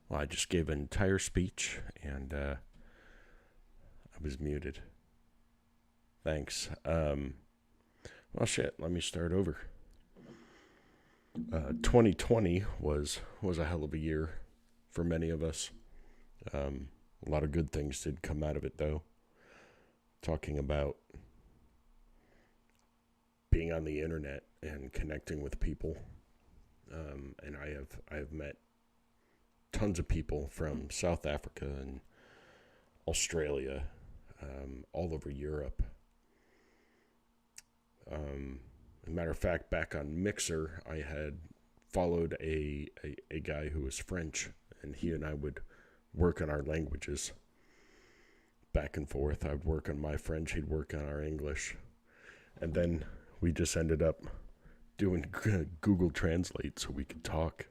Well, I just gave an entire speech and I was muted. Thanks. Well, shit. Let me start over. 2020 was a hell of a year for many of us. A lot of good things did come out of it, though. Talking about being on the internet and connecting with people, and I have met tons of people from South Africa and Australia, all over Europe. As a matter of fact, back on Mixer, I had followed a guy who was French, and he and I would work on our languages back and forth. I would work on my French, he'd work on our English. And then we just ended up doing Google Translate so we could talk.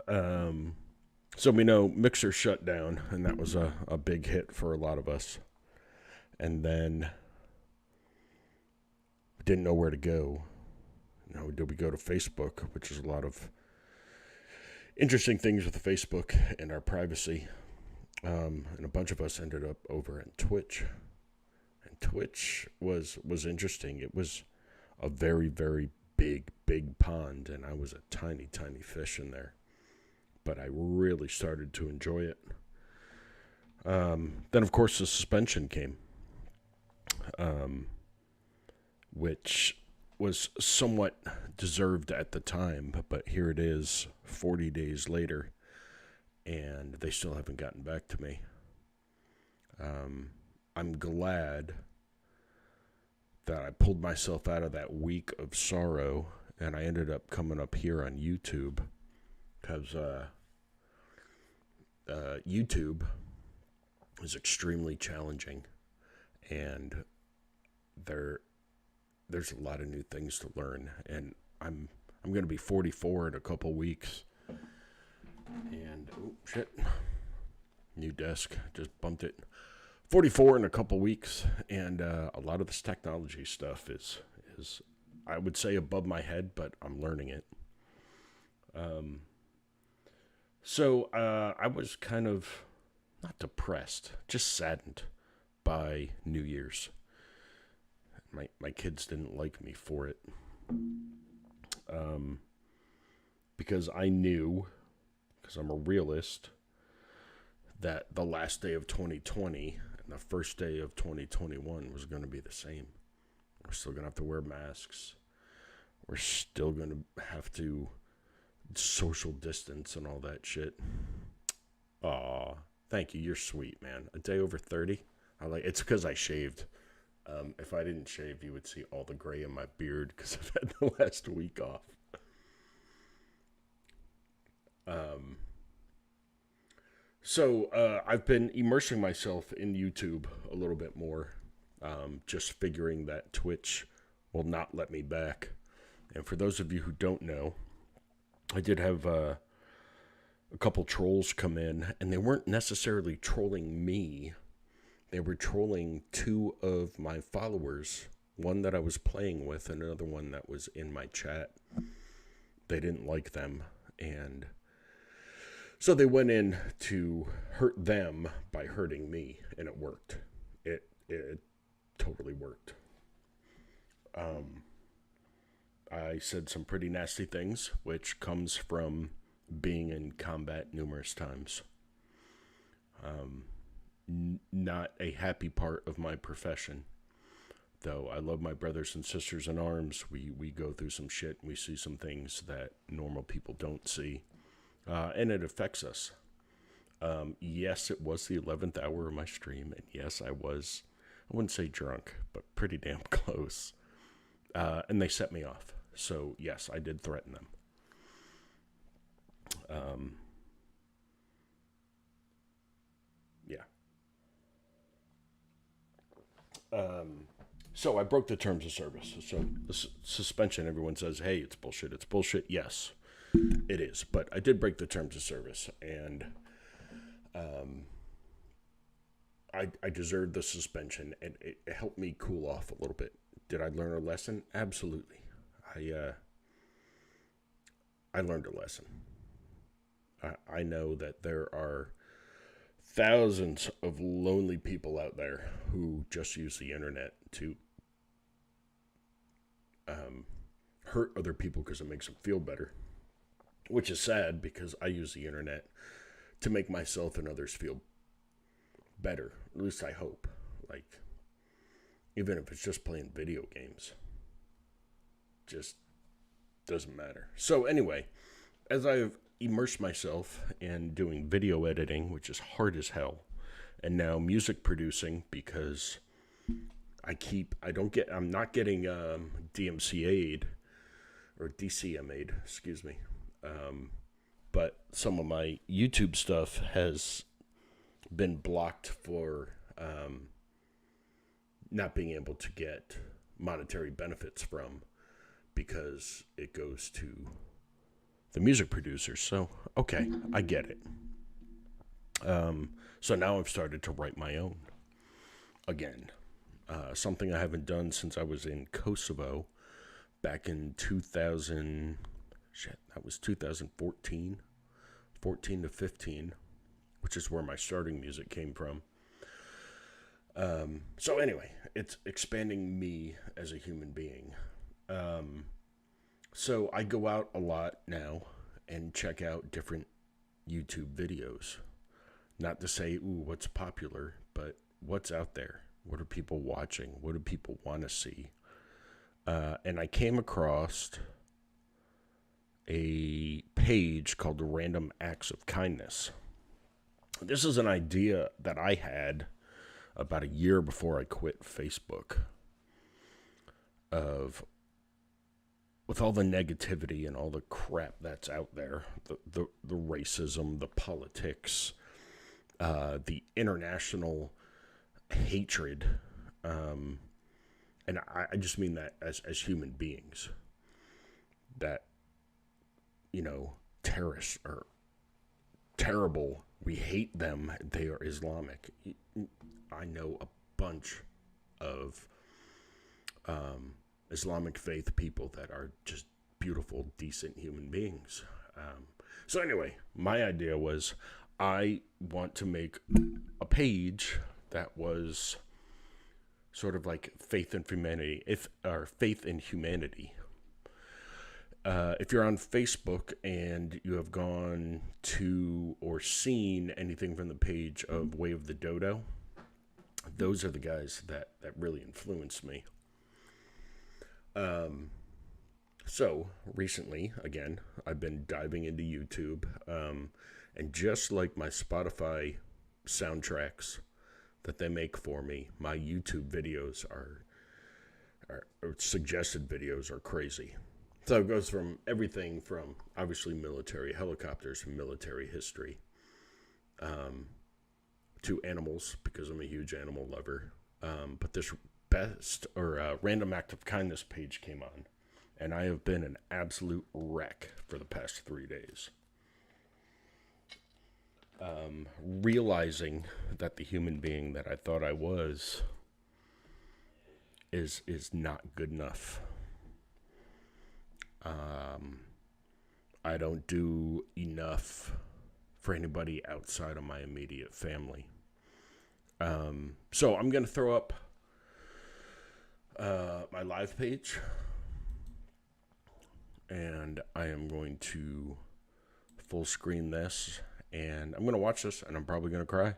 So we know Mixer shut down, and that was a big hit for a lot of us. And then we didn't know where to go. Did we go to Facebook, which is a lot of interesting things with Facebook and our privacy. And a bunch of us ended up over at Twitch. And Twitch was interesting. It was a very, very big pond, and I was a tiny fish in there. But I really started to enjoy it. Then, of course, the suspension came, which was somewhat deserved at the time, but here it is 40 days later, and they still haven't gotten back to me. I'm glad that I pulled myself out of that week of sorrow, and I ended up coming up here on YouTube, because YouTube is extremely challenging, and there's a lot of new things to learn, and I'm going to be 44 in a couple weeks, and oh shit, new desk, just bumped it. 44 in a couple weeks, and a lot of this technology stuff is I would say above my head, but I'm learning it. So I was kind of not depressed, just saddened by New Year's. My kids didn't like me for it, because I knew, because I'm a realist, that the last day of 2020 and the first day of 2021 was going to be the same. We're still going to have to wear masks. We're still going to have to social distance and all that shit. Aw, thank you. You're sweet, man. A day over 30. It's because I shaved. If I didn't shave, you would see all the gray in my beard because I've had the last week off. So I've been immersing myself in YouTube a little bit more, just figuring that Twitch will not let me back. And for those of you who don't know, I did have a couple trolls come in, and they weren't necessarily trolling me. They were trolling two of my followers, one that I was playing with and another one that was in my chat. They didn't like them, and so they went in to hurt them by hurting me, and it worked. It totally worked. I said some pretty nasty things, which comes from being in combat numerous times. Not a happy part of my profession, though. I love my brothers and sisters in arms. We go through some shit, and we see some things that normal people don't see, and it affects us. Yes, it was the 11th hour of my stream, and yes, I wouldn't say drunk, but pretty damn close. And they set me off. So, yes, I did threaten them. Yeah. So I broke the terms of service. So the suspension, everyone says, hey, it's bullshit. It's bullshit. Yes, it is. But I did break the terms of service, and I deserved the suspension, and it helped me cool off a little bit. Did I learn a lesson? Absolutely. I learned a lesson. I know that there are thousands of lonely people out there who just use the internet to hurt other people because it makes them feel better, which is sad because I use the internet to make myself and others feel better. At least I hope. Like, even if it's just playing video games, just doesn't matter. So anyway, as I've immersed myself in doing video editing, which is hard as hell, and now music producing because I'm not getting DMCA'd or DCMA'd, excuse me. But some of my YouTube stuff has been blocked for not being able to get monetary benefits from, because it goes to the music producers. So, okay, I get it. So now I've started to write my own again. Something I haven't done since I was in Kosovo back in 2014, 14 to 15, which is where my starting music came from. So anyway, it's expanding me as a human being. So I go out a lot now and check out different YouTube videos. Not to say, ooh, what's popular, but what's out there? What are people watching? What do people want to see? And I came across a page called Random Acts of Kindness. This is an idea that I had about a year before I quit Facebook, with all the negativity and all the crap that's out there, the racism, the politics, the international hatred, and I just mean that as human beings, that, terrorists are terrible. We hate them. They are Islamic. I know a bunch of Islamic faith people that are just beautiful, decent human beings. So anyway, my idea was I want to make a page that was sort of like faith in humanity, faith in humanity. If you're on Facebook and you have gone to or seen anything from the page of Way of the Dodo, those are the guys that really influenced me. So recently, again, I've been diving into YouTube, and just like my Spotify soundtracks that they make for me, my YouTube videos or suggested videos are crazy. So it goes from everything from, obviously, military helicopters and military history, to animals, because I'm a huge animal lover. But this Random Act of Kindness page came on, and I have been an absolute wreck for the past 3 days. Realizing that the human being that I thought I was is not good enough. I don't do enough for anybody outside of my immediate family. So I'm going to throw up my live page, and I am going to full screen this, and I'm going to watch this, and I'm probably going to cry,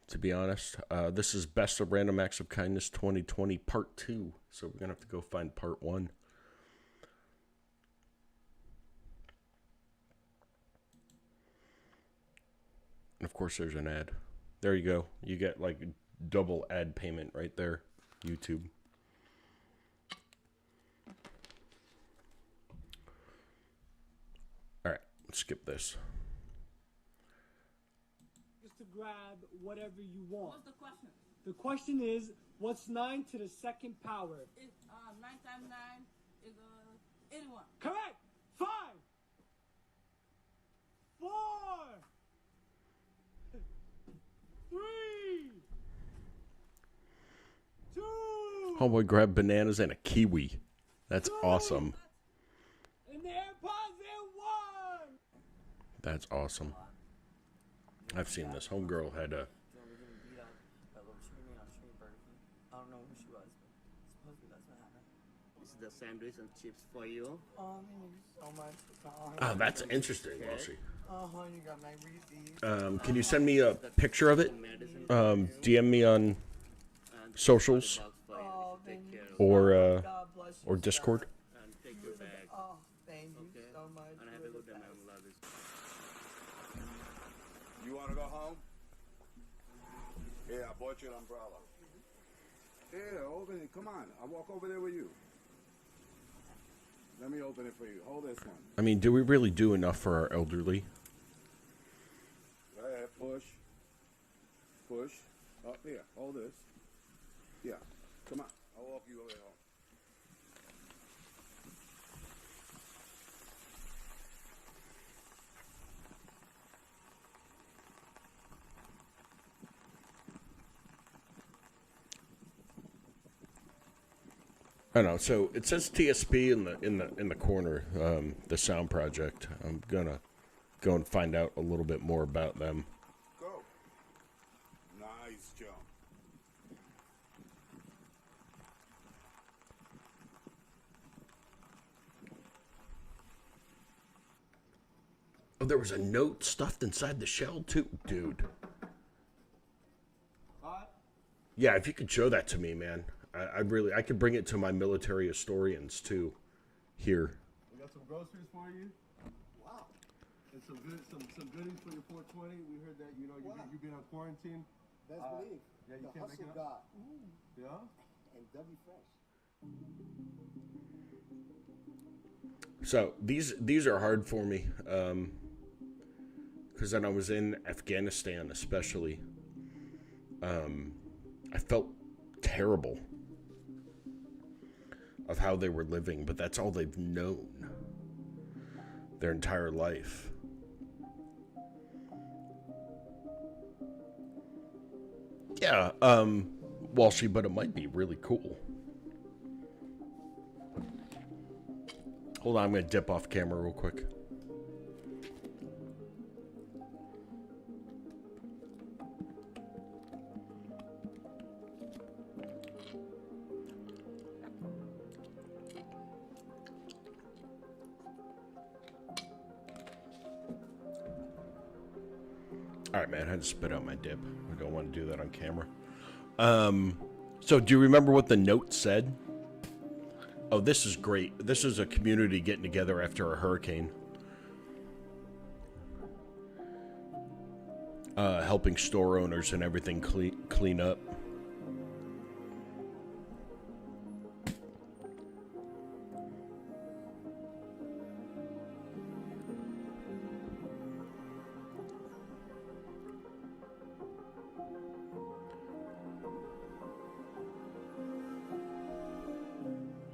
to be honest. This is Best of Random Acts of Kindness 2020 Part 2, so we're going to have to go find Part 1. And of course there's an ad. There you go. You get like double ad payment right there, YouTube. All right, let's skip this. Just to grab whatever you want. What's the question? The question is, what's 9 to the second power? 9 times 9 is 81. Correct. 5, 4, 3, 2. Homeboy grabbed bananas and a kiwi. That's awesome. And the AirPods, and That's awesome. I've seen this. Homegirl had a. You know, we're getting beat up by little chicken on street Burger King. I don't know who she was, but supposedly that's what happened. This is the sandwich and chips for you. Oh, thank you so much. Oh, that's interesting, Walshy. Oh, you got my Reese's. Can you send me a picture of it? DM me on socials Oh, thank you. or God bless you. or Discord. And take your bag. Oh, thank you Okay. so much. And have a good day, man. Love this. You want to go home? Yeah, I bought you an umbrella. Yeah, open it. Come on. I'll walk over there with you. Let me open it for you. Hold this one. I mean, do we really do enough for our elderly? Go ahead. Push. Push. Up here. Hold this. Yeah. Come on. I'll walk you over home. I know. So it says TSP in the corner, the Sound Project. I'm gonna go and find out a little bit more about them. Go. Nice jump. Oh, there was a note stuffed inside the shell too, dude. Hot? Yeah, if you could show that to me, man. I could bring it to my military historians too. Here. We got some groceries for you. Wow. And some goodies for your 420. We heard that you've been on quarantine. Best believe. Yeah, you the can't make hustle it up. God Yeah. and W Fresh. So these are hard for me, because when I was in Afghanistan, especially, I felt terrible of how they were living, but that's all they've known their entire life. Yeah, Walshy, but it might be really cool. Hold on, I'm gonna dip off camera real quick. Alright, man, I had to spit out my dip. I don't want to do that on camera. So do you remember what the note said? Oh, this is great. This is a community getting together after a hurricane. Helping store owners and everything clean up.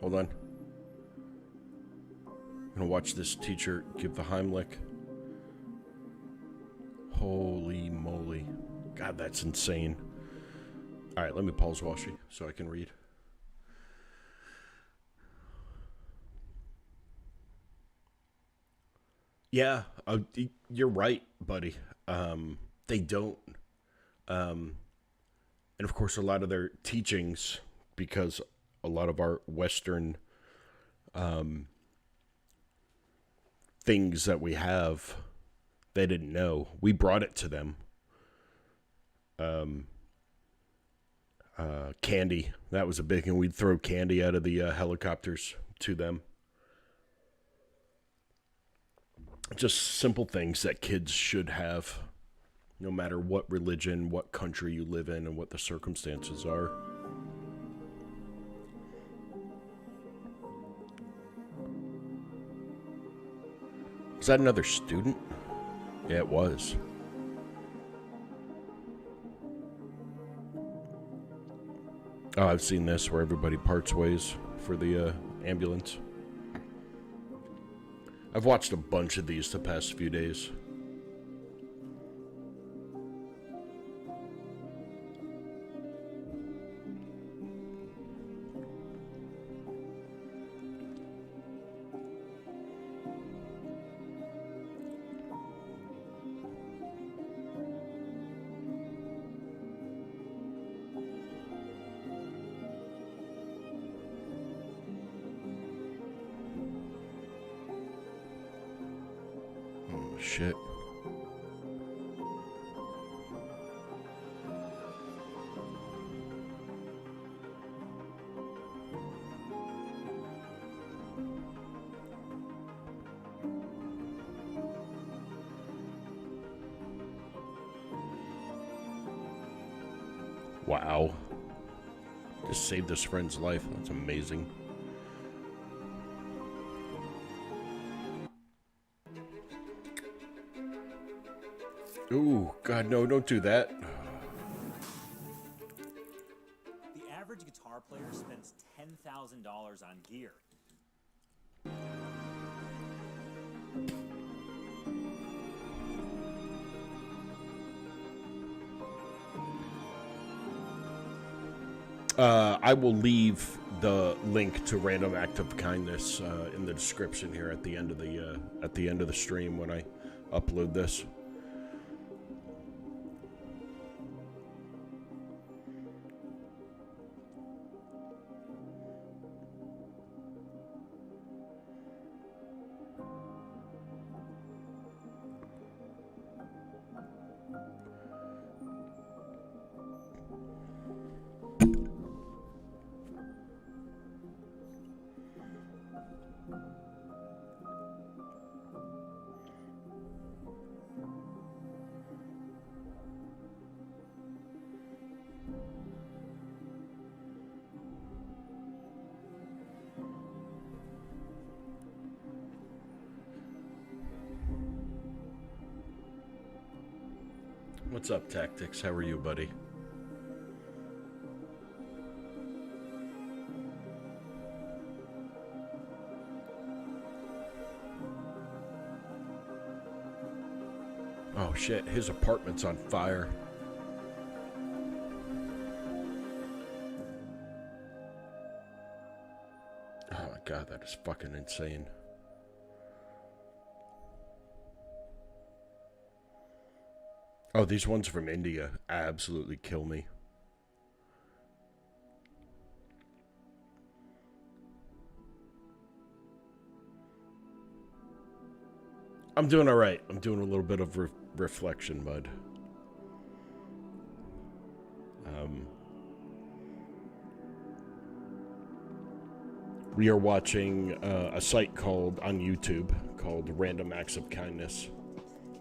Hold on. I'm gonna watch this teacher give the Heimlich. Holy moly. God, that's insane. Alright, let me pause Walshy so I can read. Yeah, you're right, buddy. They don't. And of course, a lot of their teachings, because a lot of our Western things that we have, they didn't know. We brought it to them. Candy, that was a big one. We'd throw candy out of the helicopters to them. Just simple things that kids should have, no matter what religion, what country you live in, and what the circumstances are. Was that another student? Yeah, it was. Oh, I've seen this where everybody parts ways for the ambulance. I've watched a bunch of these the past few days. shit. Wow. Just saved this friend's life. That's amazing. Ooh, God, no, don't do that. The average guitar player spends $10,000 on gear. I will leave the link to Random Act of Kindness in the description here at the end of the stream when I upload this. What's up, Tactics? How are you, buddy? Oh shit, his apartment's on fire. Oh my god, that is fucking insane. Oh, these ones from India absolutely kill me. I'm doing all right. I'm doing a little bit of reflection, bud. We are watching a site called on YouTube called Random Acts of Kindness,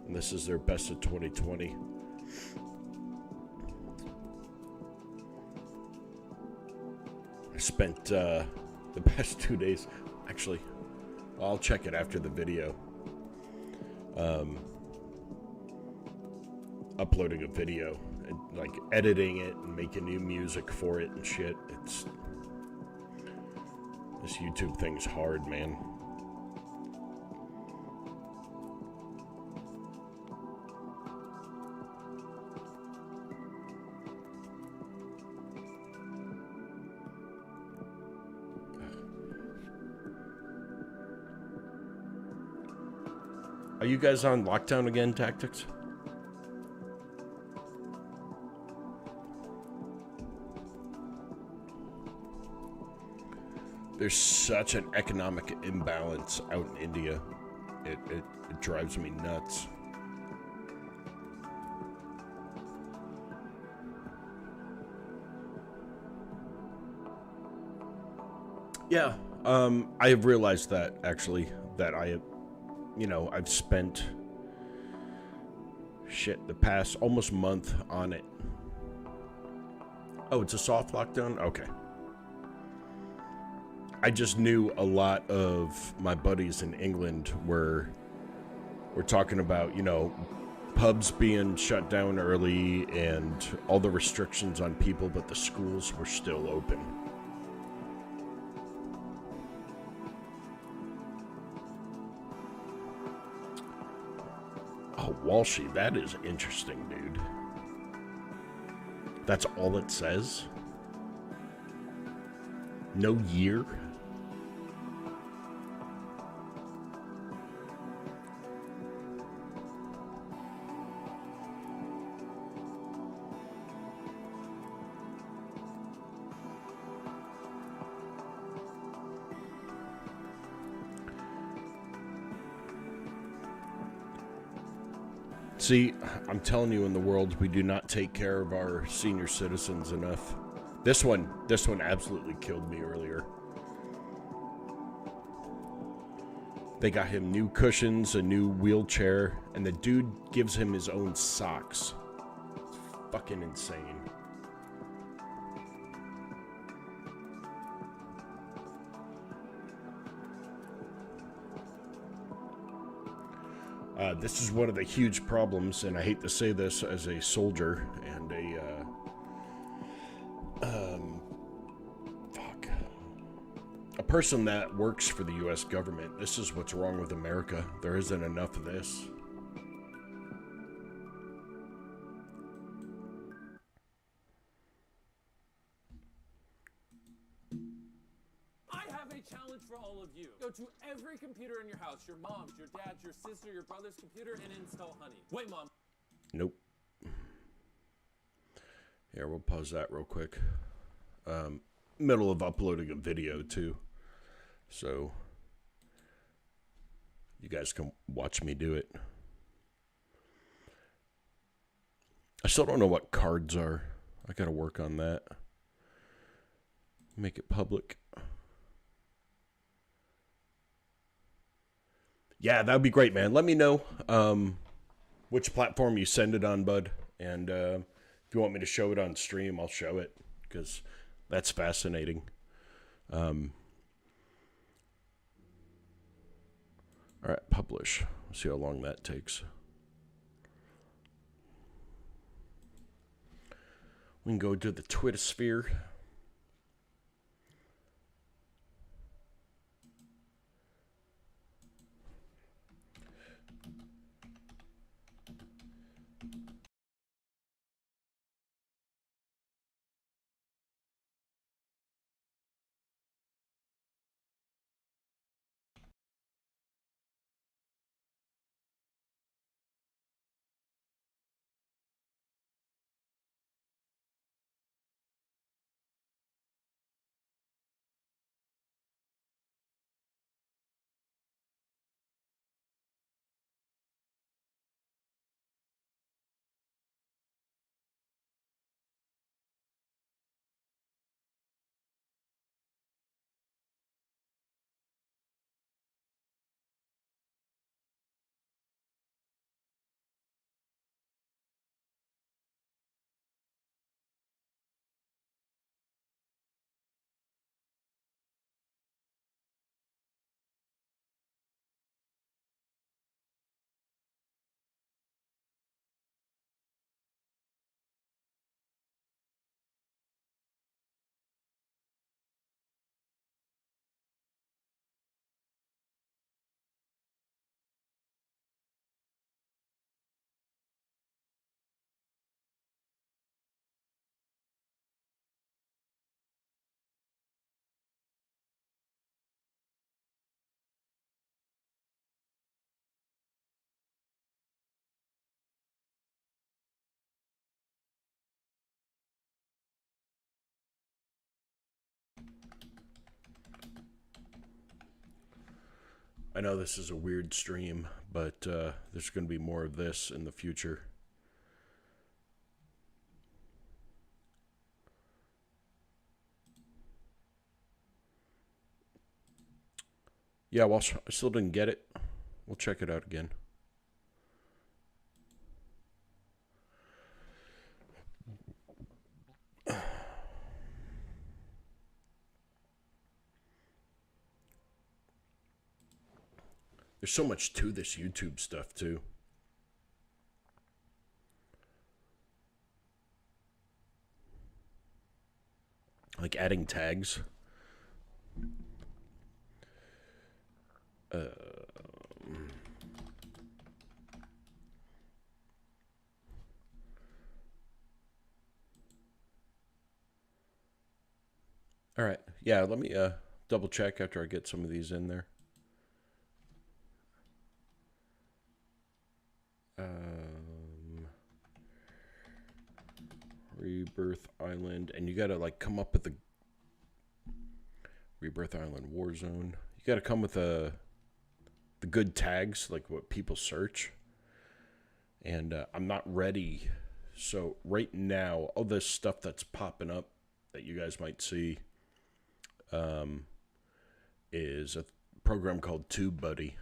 and this is their best of 2020. I spent the past 2 days, actually, I'll check it after the video. Uploading a video and like editing it and making new music for it and shit. It's this YouTube thing's hard, man. Are you guys on lockdown again, Tactics? There's such an economic imbalance out in India. It drives me nuts. Yeah, I have realized that, actually, that I have, you know, I've spent, shit, the past almost month on it. Oh, it's a soft lockdown? Okay. I just knew a lot of my buddies in England were talking about, you know, pubs being shut down early and all the restrictions on people, but the schools were still open. Oh, Walshy, that is interesting, dude. That's all it says? No year? See, I'm telling you, in the world, we do not take care of our senior citizens enough. This one absolutely killed me earlier. They got him new cushions, a new wheelchair, and the dude gives him his own socks. It's fucking insane. This is one of the huge problems, and I hate to say this as a soldier and a person that works for the U.S. government. This is what's wrong with America. There isn't enough of this. I have a challenge for all of you. Go to every computer in your house, your mom's, your dad's, your sister, your brother's computer, and install Honey. Wait, Mom. Nope. Here, we'll pause that real quick. Middle of uploading a video, too. So, you guys can watch me do it. I still don't know what cards are. I gotta work on that. Make it public. Yeah, that would be great, man. Let me know which platform you send it on, bud. And if you want me to show it on stream, I'll show it, because that's fascinating. All right, publish. Let's see how long that takes. We can go to the Twitter sphere. I know this is a weird stream, but there's going to be more of this in the future. Yeah, well, I still didn't get it. We'll check it out again. There's so much to this YouTube stuff, too. Like adding tags. All right. Yeah, let me double check after I get some of these in there. Rebirth Island, and you gotta like come up with the Rebirth Island Warzone. You gotta come with the good tags, like what people search, And I'm not ready. So right now, all this stuff that's popping up that you guys might see is a program called TubeBuddy.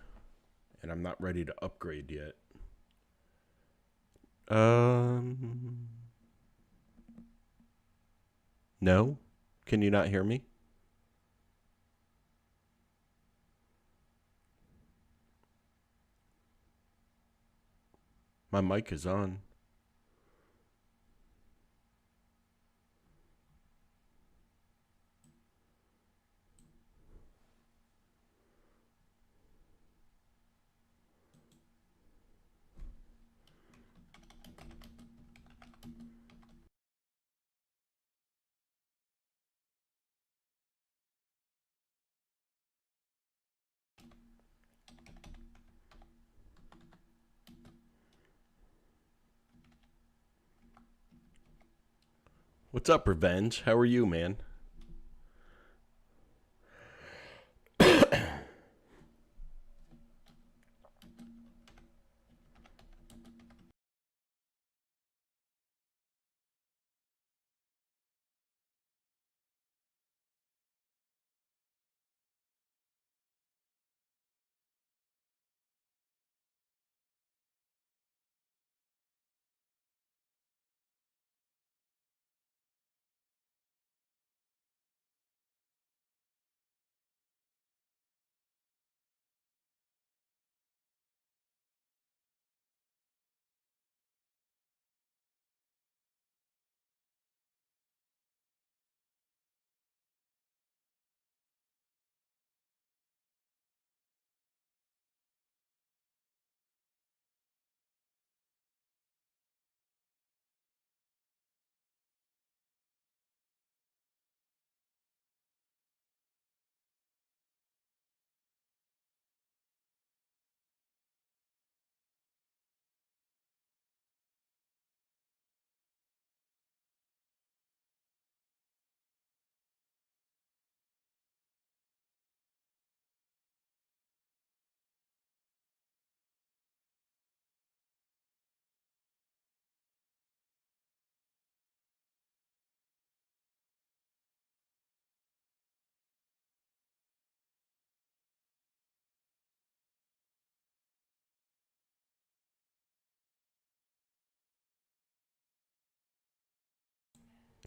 And I'm not ready to upgrade yet. No? Can you not hear me? My mic is on. What's up, Revenge? How are you, man?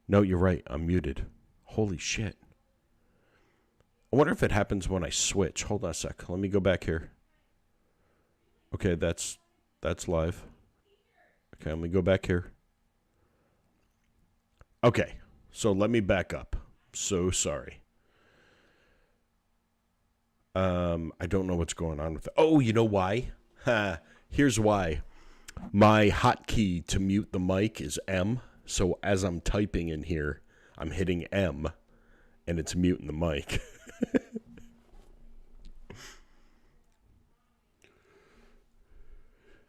No, you're right. I'm muted. Holy shit. I wonder if it happens when I switch. Hold on a sec. Let me go back here. Okay, that's live. Okay, let me go back here. Okay, so let me back up. So sorry. I don't know what's going on with it. Oh, you know why? Here's why. My hotkey to mute the mic is M. So as I'm typing in here, I'm hitting M, and it's muting the mic.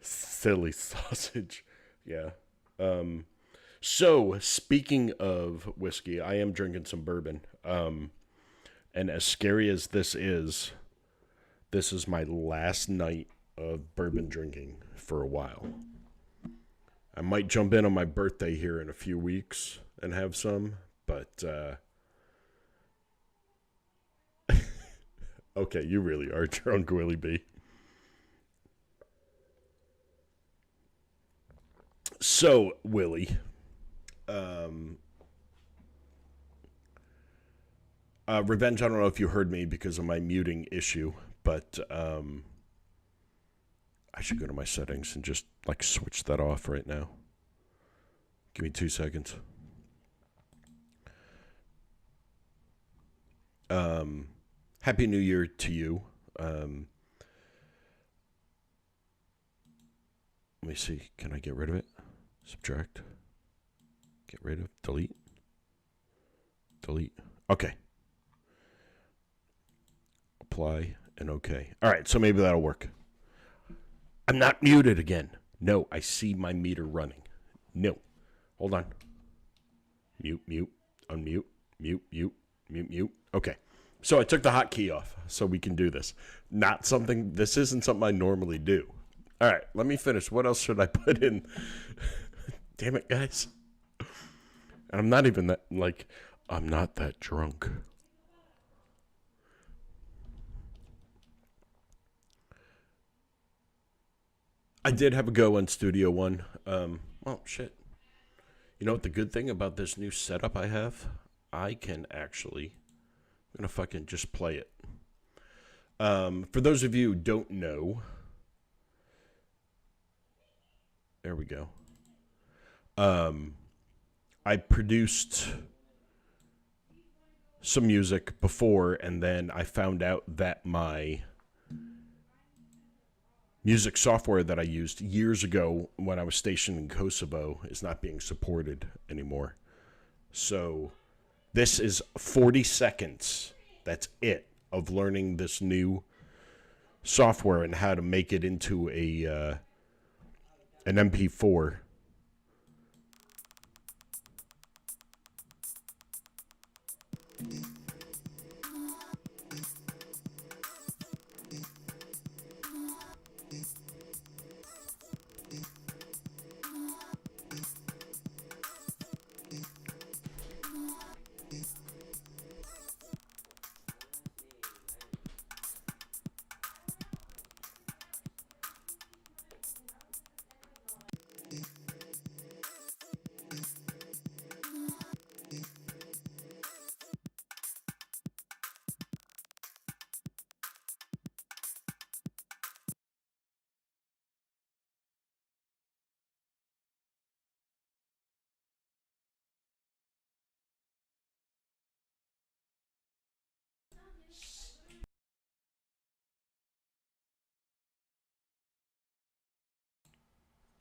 Silly sausage. Yeah. So, speaking of whiskey, I am drinking some bourbon. And as scary as this is my last night of bourbon drinking for a while. I might jump in on my birthday here in a few weeks and have some, but okay, you really are drunk, Willie B. So, Willie, Revenge, I don't know if you heard me because of my muting issue, but I should go to my settings and just like switch that off right now. Give me 2 seconds. Happy New Year to you. Let me see. Can I get rid of it? Subtract. Get rid of. Delete. Delete. Okay. Apply and okay. All right, so maybe that'll work. I'm not muted again. No, I see my meter running. No. Hold on. Mute, mute, unmute, mute, mute, mute, mute. Okay. So I took the hotkey off so we can do this. This isn't something I normally do. All right, let me finish. What else should I put in? Damn it, guys. And I'm not even that, like, I'm not that drunk. I did have a go on Studio One. Well, shit. You know what the good thing about this new setup I have? I can actually, I'm going to fucking just play it. For those of you who don't know, there we go. I produced some music before, and then I found out that my music software that I used years ago when I was stationed in Kosovo is not being supported anymore. So this is 40 seconds. That's it, of learning this new software and how to make it into a an MP4.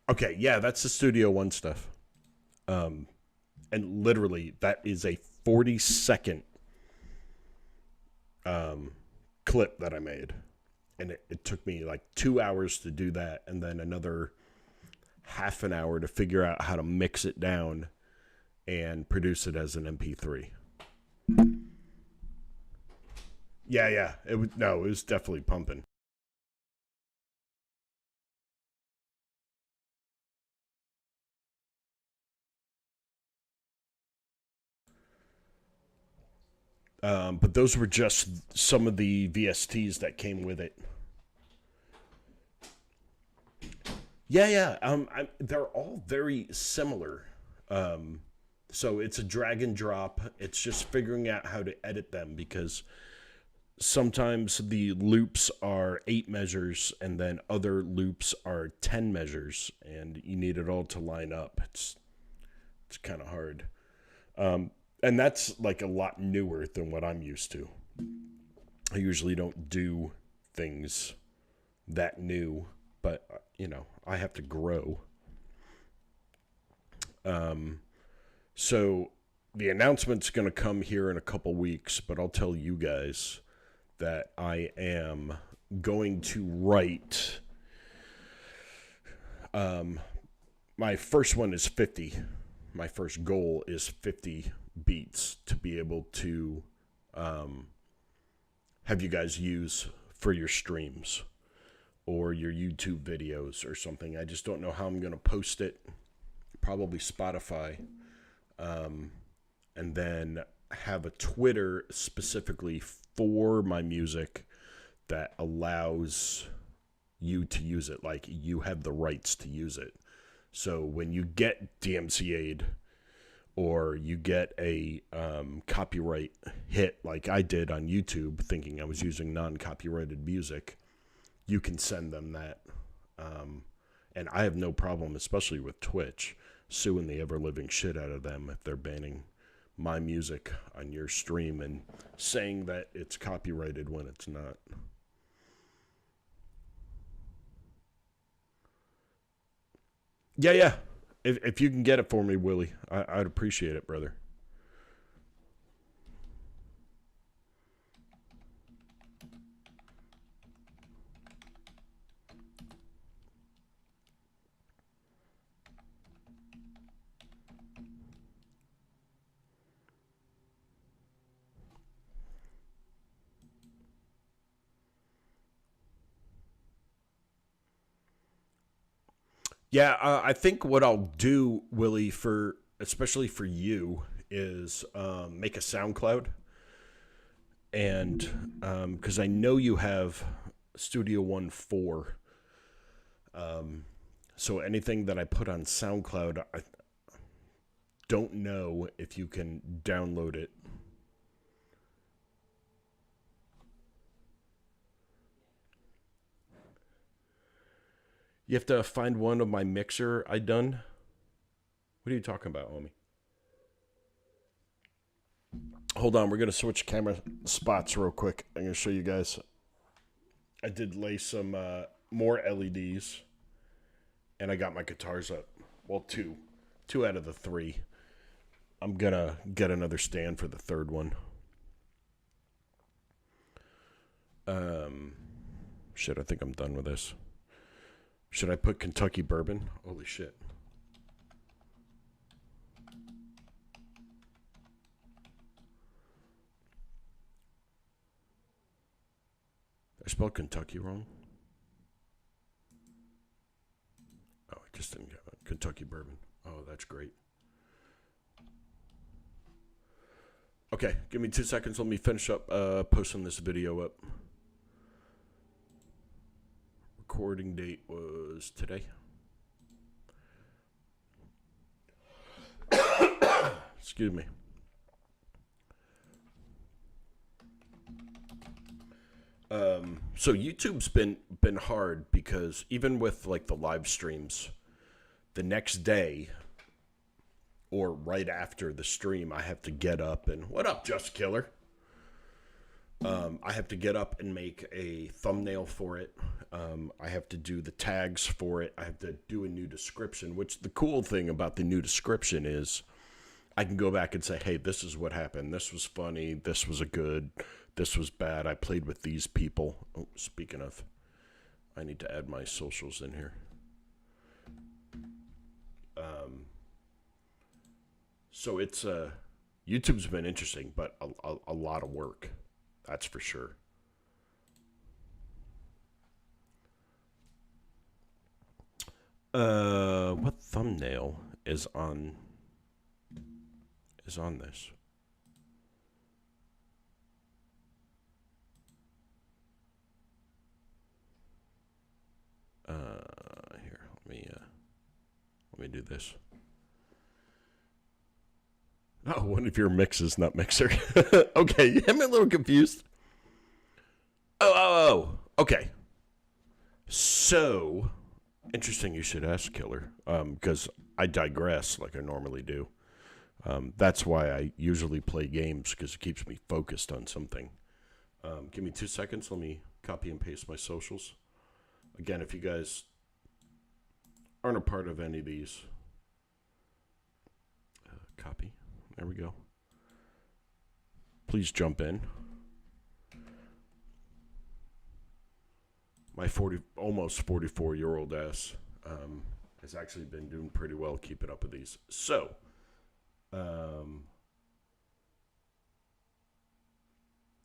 Okay, yeah, that's the Studio One stuff. And literally, that is a 40-second clip that I made. And it took me like 2 hours to do that, and then another half an hour to figure out how to mix it down and produce it as an MP3. Yeah. It was definitely pumping. But those were just some of the VSTs that came with it. Yeah. They're all very similar. So it's a drag and drop. It's just figuring out how to edit them, because sometimes the loops are 8 measures and then other loops are 10 measures, and you need it all to line up. It's kind of hard. And that's like a lot newer than what I'm used to. I usually don't do things that new, but I have to grow. So the announcement's going to come here in a couple weeks, but I'll tell you guys that I am going to write. My first one is 50. My first goal is 50 beats to be able to have you guys use for your streams or your YouTube videos or something. I just don't know how I'm going to post it. Probably Spotify. And then have a Twitter specifically for my music that allows you to use it. Like, you have the rights to use it. So when you get DMCA'd or you get a copyright hit like I did on YouTube thinking I was using non-copyrighted music, you can send them that. And I have no problem, especially with Twitch, suing the ever-living shit out of them if they're banning my music on your stream and saying that it's copyrighted when it's not. Yeah. If you can get it for me, Willie, I'd appreciate it, brother. Yeah, I think what I'll do, Willie, for especially for you, is make a SoundCloud, and because I know you have Studio One 4, so anything that I put on SoundCloud, I don't know if you can download it. You have to find one of my mixer I done. What are you talking about, homie? Hold on, we're going to switch camera spots real quick. I'm going to show you guys. I did lay some more LEDs, and I got my guitars up. Well, two out of the 3. I'm going to get another stand for the 3rd one. Shit, I think I'm done with this. Should I put Kentucky bourbon? Holy shit. I spelled Kentucky wrong. Oh, I just didn't get it. Kentucky bourbon. Oh, that's great. Okay, give me 2 seconds. Let me finish up posting this video up. Recording date was today. Excuse me. So YouTube's been hard because even with like the live streams, the next day or right after the stream, I have to get up and what up, Just Killer? I have to get up and make a thumbnail for it. I have to do the tags for it. I have to do a new description, which the cool thing about the new description is I can go back and say, hey, this is what happened. This was funny. This was this was bad. I played with these people. Oh, speaking of, I need to add my socials in here. So it's, YouTube's been interesting, but a lot of work. That's for sure. What thumbnail is on this? Here, let me do this. Oh, one of your mixes, not mixer. Okay, I'm a little confused. Oh, okay. So, interesting you should ask, Killer, because I digress like I normally do. That's why I usually play games, because it keeps me focused on something. Give me 2 seconds. Let me copy and paste my socials. Again, if you guys aren't a part of any of these, copy. There we go. Please jump in. My almost 44-year-old ass has actually been doing pretty well keeping up with these. So,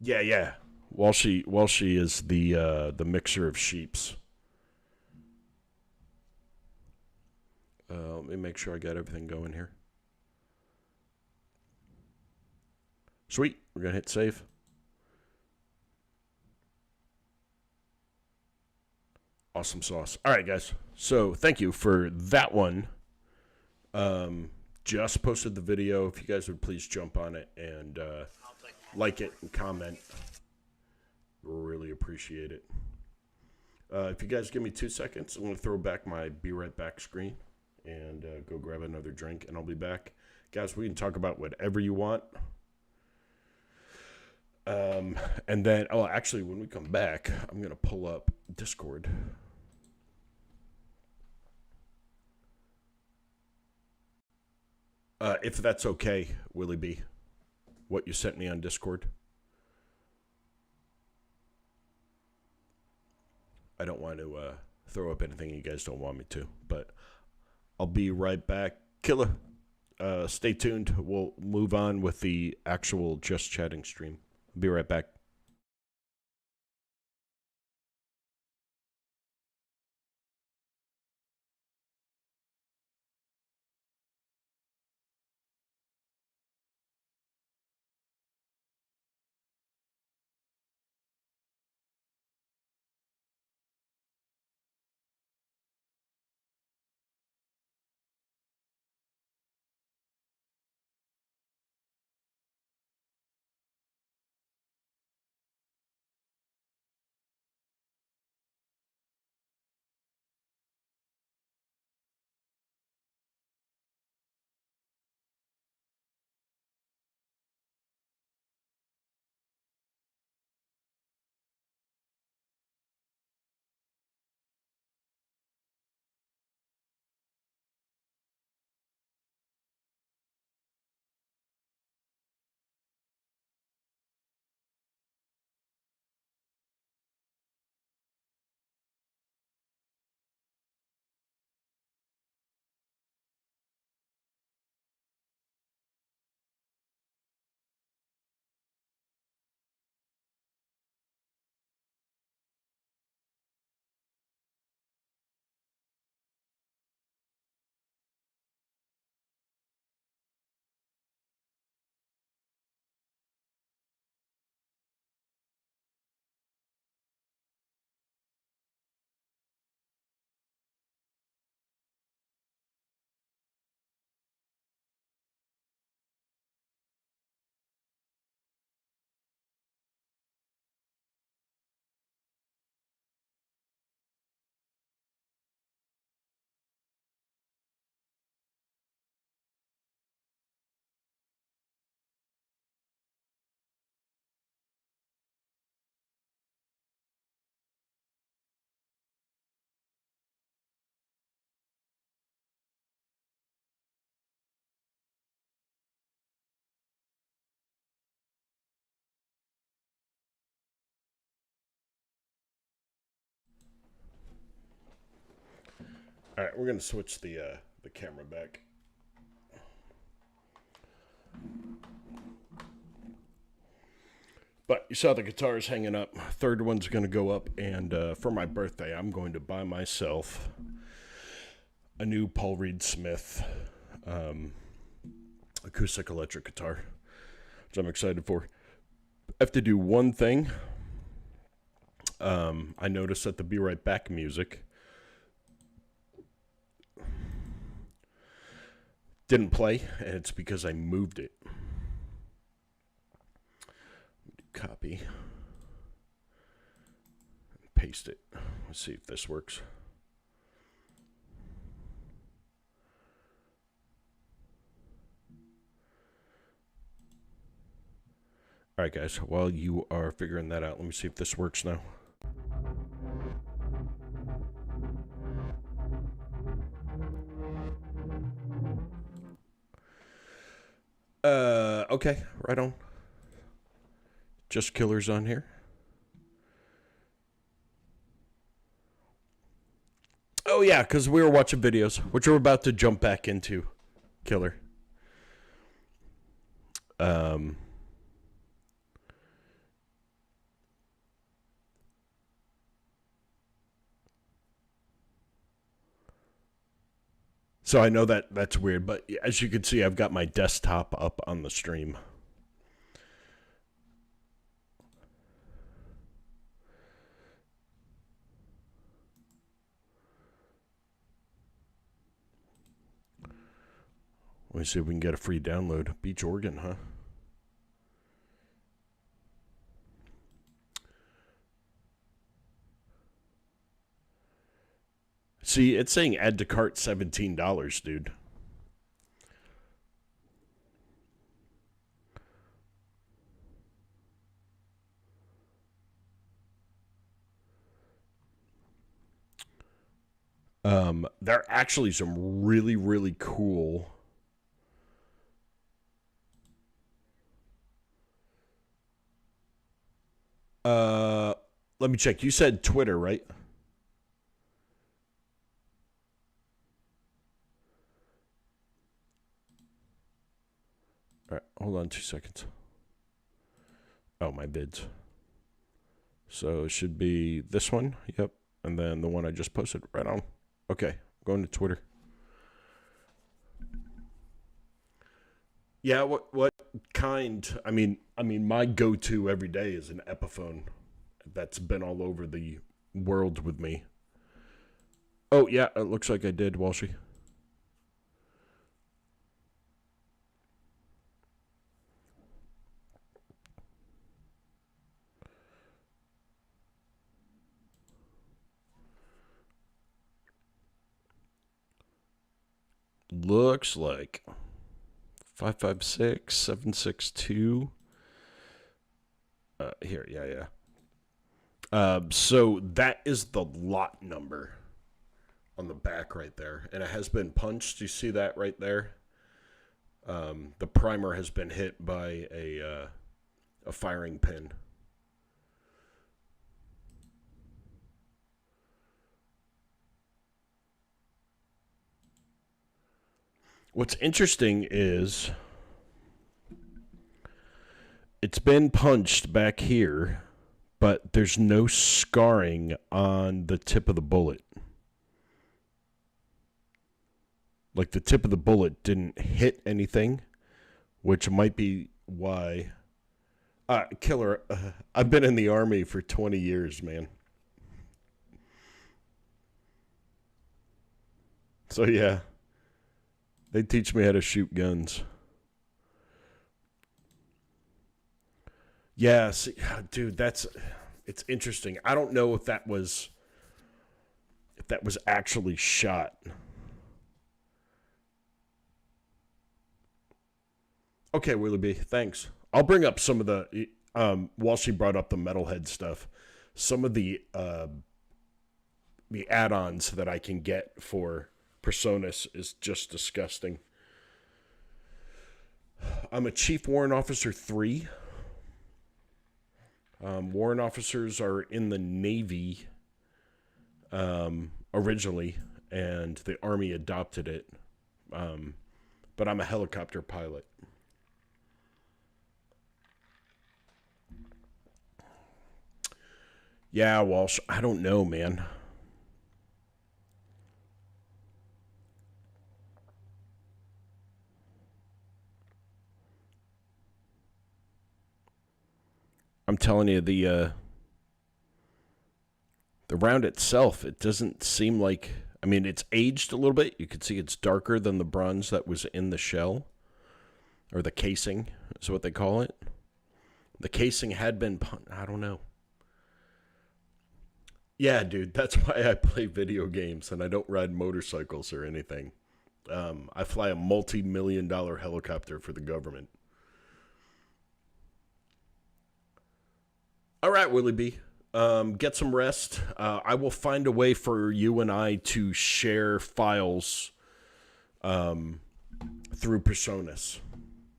yeah. While she is the mixer of sheeps. Let me make sure I got everything going here. Sweet. We're going to hit save. Awesome sauce. All right, guys. So thank you for that one. Just posted the video. If you guys would please jump on it and like it and comment. Really appreciate it. If you guys give me 2 seconds, I'm going to throw back my be right back screen and go grab another drink, and I'll be back. Guys, we can talk about whatever you want. And then, actually, when we come back, I'm going to pull up Discord. If that's okay, Willie B, what you sent me on Discord. I don't want to throw up anything you guys don't want me to, but I'll be right back. Killer, stay tuned. We'll move on with the actual Just Chatting stream. Be right back. All right, we're gonna switch the camera back. But you saw the guitars hanging up. Third one's gonna go up, and for my birthday, I'm going to buy myself a new Paul Reed Smith acoustic electric guitar, which I'm excited for. I have to do one thing. I noticed that the Be Right Back music didn't play, and it's because I moved it. Copy. Paste it. Let's see if this works. All right, guys, while you are figuring that out, let me see if this works now. Okay, right on. Just Killers on here. Oh, yeah, because we were watching videos, which we're about to jump back into. Killer. So I know that that's weird, but as you can see, I've got my desktop up on the stream. Let me see if we can get a free download. Beach, Oregon, huh? See, it's saying add to cart $17, dude. There are actually some really, really cool let me check. You said Twitter, right? All right, hold on 2 seconds. Oh, my bids. So it should be this one. Yep. And then the one I just posted. Right on. Okay, going to Twitter. Yeah, what kind? I mean, my go-to every day is an Epiphone. That's been all over the world with me. Oh, yeah, it looks like I did, Walshy. Looks like 556-762. Here, yeah. So that is the lot number on the back right there, and it has been punched. You see that right there? The primer has been hit by a firing pin. What's interesting is it's been punched back here, but there's no scarring on the tip of the bullet. Like the tip of the bullet didn't hit anything, which might be why. Killer, I've been in the Army for 20 years, man. So yeah. They teach me how to shoot guns. Yeah, see, dude, it's interesting. I don't know if that was actually shot. Okay, Willie B, thanks. I'll bring up some of the while she brought up the metalhead stuff, some of the add-ons that I can get for Personas is just disgusting. I'm a Chief Warrant Officer 3. Warrant officers are in the Navy originally, and the Army adopted it. But I'm a helicopter pilot. Yeah, Walsh, I don't know, man. I'm telling you, the round itself, it doesn't seem like... I mean, it's aged a little bit. You can see it's darker than the bronze that was in the shell. Or the casing, is what they call it. The casing had been... I don't know. Yeah, dude, that's why I play video games and I don't ride motorcycles or anything. I fly a multi-million-dollar helicopter for the government. All right, Willie B. Get some rest. I will find a way for you and I to share files through Personas.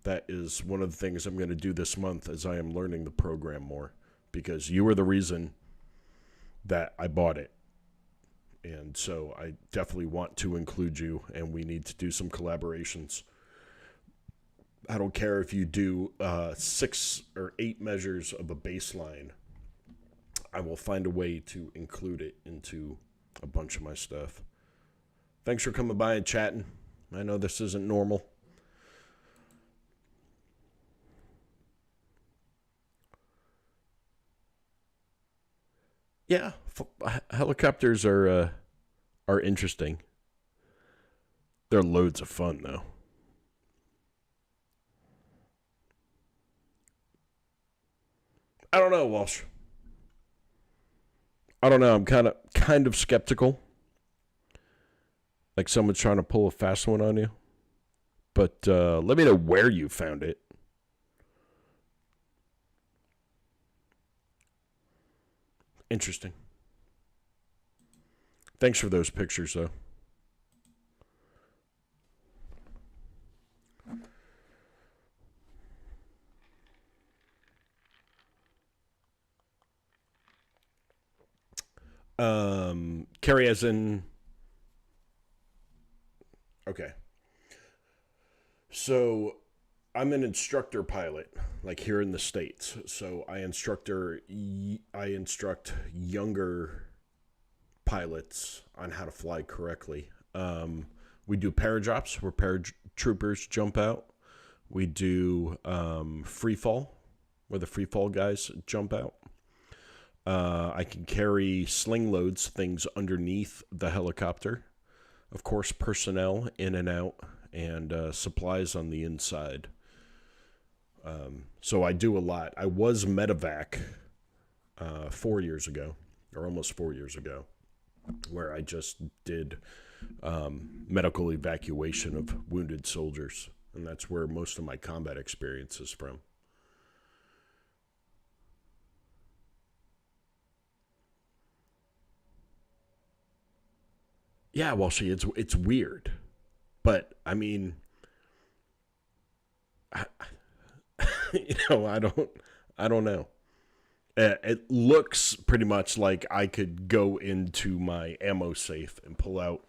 That is one of the things I'm going to do this month as I am learning the program more. Because you were the reason that I bought it. And so I definitely want to include you, and we need to do some collaborations. I don't care if you do 6 or 8 measures of a baseline. I will find a way to include it into a bunch of my stuff. Thanks for coming by and chatting. I know this isn't normal. Yeah, helicopters are interesting. They're loads of fun, though. I don't know, Walsh. I don't know. I'm kind of skeptical. Like someone's trying to pull a fast one on you. But let me know where you found it. Interesting. Thanks for those pictures, though. Carry as in... Okay. So, I'm an instructor pilot, like here in the States. So, I instruct younger pilots on how to fly correctly. We do paradrops where paratroopers jump out. We do free fall where the free fall guys jump out. I can carry sling loads, things underneath the helicopter. Of course, personnel in and out, and supplies on the inside. So I do a lot. I was medevac 4 years ago, or almost 4 years ago, where I just did medical evacuation of wounded soldiers. And that's where most of my combat experience is from. Yeah, well, see, it's weird, but I mean, I don't know. It looks pretty much like I could go into my ammo safe and pull out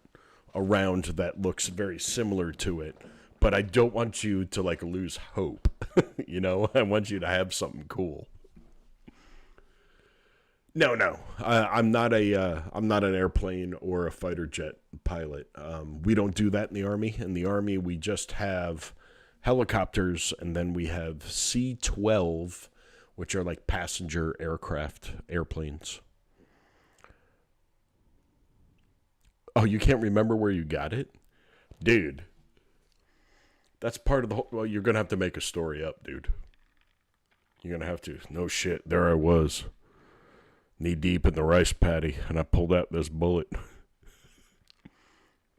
a round that looks very similar to it, but I don't want you to like lose hope. I want you to have something cool. No. I'm not an airplane or a fighter jet pilot. We don't do that in the Army. In the Army, we just have helicopters, and then we have C-12, which are like passenger airplanes. Oh, you can't remember where you got it? Dude. That's part of the whole... Well, you're going to have to make a story up, dude. You're going to have to. No shit. There I was. Knee deep in the rice paddy, and I pulled out this bullet.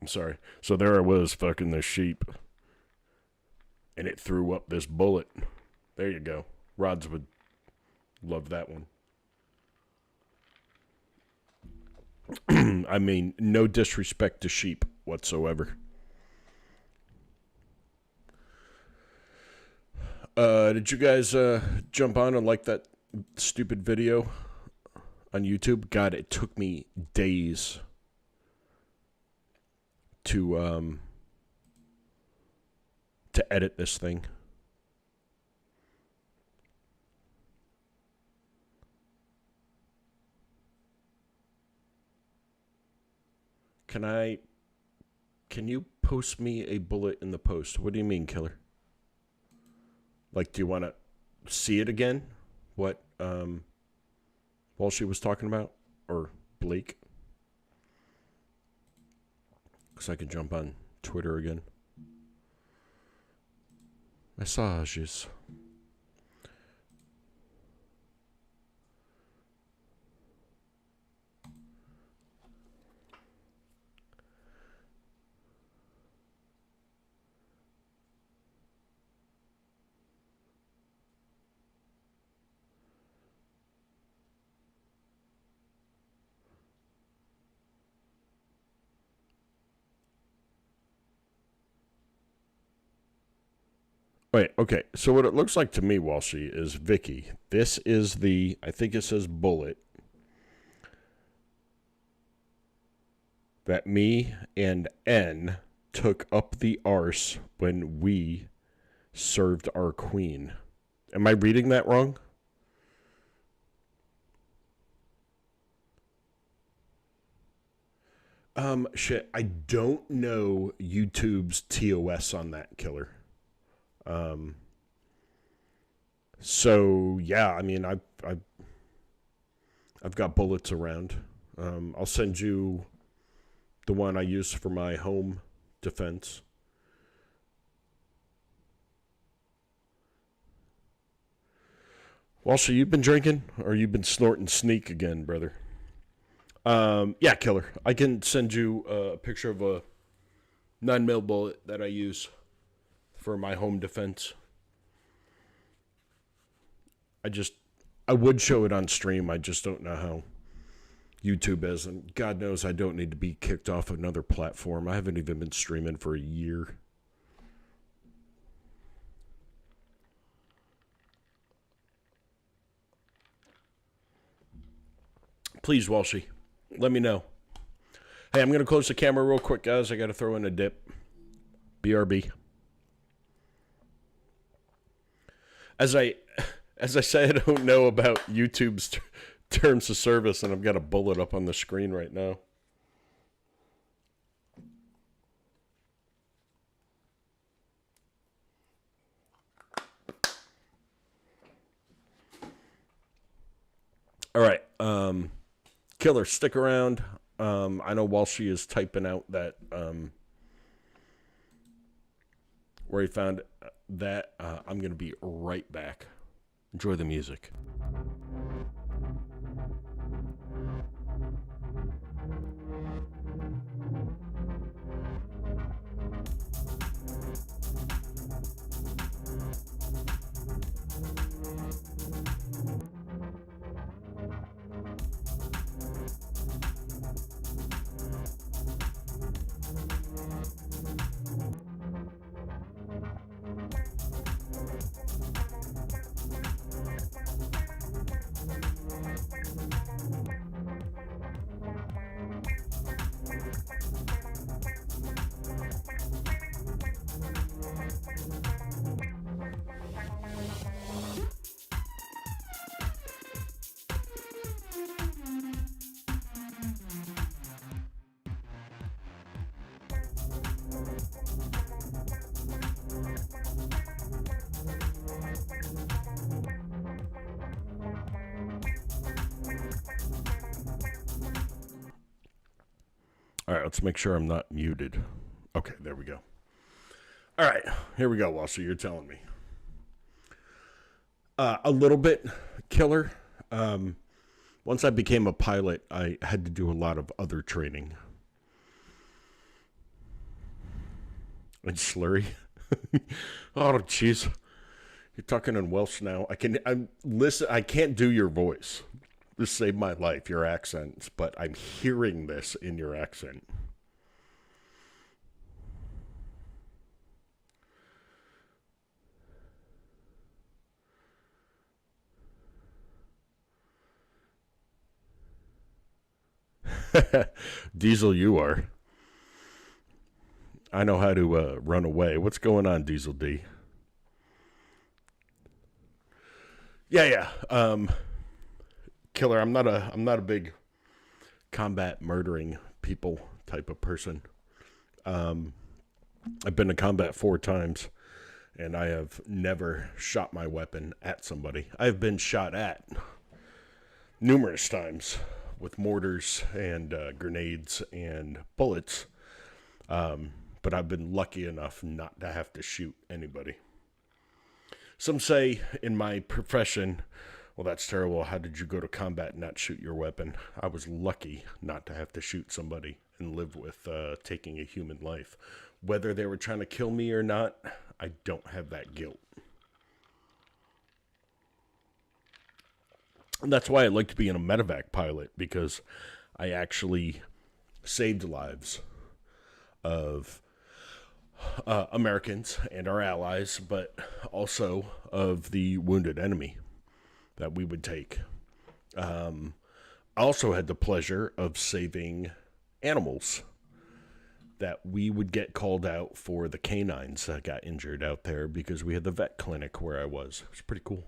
I'm sorry. So there I was, fucking this sheep. And it threw up this bullet. There you go. Rods would love that one. I mean, no disrespect to sheep whatsoever. Did you guys jump on and like that stupid video on YouTube? God, it took me days to edit this thing. Can you post me a bullet in the post? What do you mean, killer? Like, do you want to see it again? What Walshy was talking about? Or Blake? Because I could jump on Twitter again. Messages. Wait, okay. So what it looks like to me, Walshy, is Vicky. This is the, I think it says bullet, that me and N took up the arse when we served our queen. Am I reading that wrong? Shit, I don't know YouTube's TOS on that, killer. So yeah, I mean, I've got bullets around. I'll send you the one I use for my home defense. Walshy, you've been drinking, or you've been snorting sneak again, brother? Yeah, killer. I can send you a picture of a 9mm bullet that I use for my home defense. I would show it on stream. I just don't know how YouTube is. And God knows I don't need to be kicked off another platform. I haven't even been streaming for a year. Please, Walshy, let me know. Hey, I'm going to close the camera real quick, guys. I got to throw in a dip. BRB. As I say, I don't know about YouTube's terms of service, and I've got a bullet up on the screen right now. All right, killer, stick around. I know Walshy is typing out that where he found that. I'm going to be right back. Enjoy the music. All right, let's make sure I'm not muted. Okay, there we go. All right, here we go, Walshy. You're telling me. A little bit, killer. Once I became a pilot, I had to do a lot of other training. And slurry. Oh, jeez. You're talking in Welsh now. I can't do your voice. This saved my life, your accents, but I'm hearing this in your accent. Diesel, you are. I know how to run away. What's going on, Diesel D? Yeah. Killer, I'm not a big combat murdering people type of person. I've been to combat 4 times, and I have never shot my weapon at somebody. I've been shot at numerous times with mortars and grenades and bullets, but I've been lucky enough not to have to shoot anybody. Some say in my profession, well, that's terrible. How did you go to combat and not shoot your weapon? I was lucky not to have to shoot somebody and live with taking a human life. Whether they were trying to kill me or not, I don't have that guilt. And that's why I liked being a medevac pilot, because I actually saved lives of Americans and our allies, but also of the wounded enemy that we would take. I also had the pleasure of saving animals that we would get called out for the canines that got injured out there because we had the vet clinic where I was. It was pretty cool.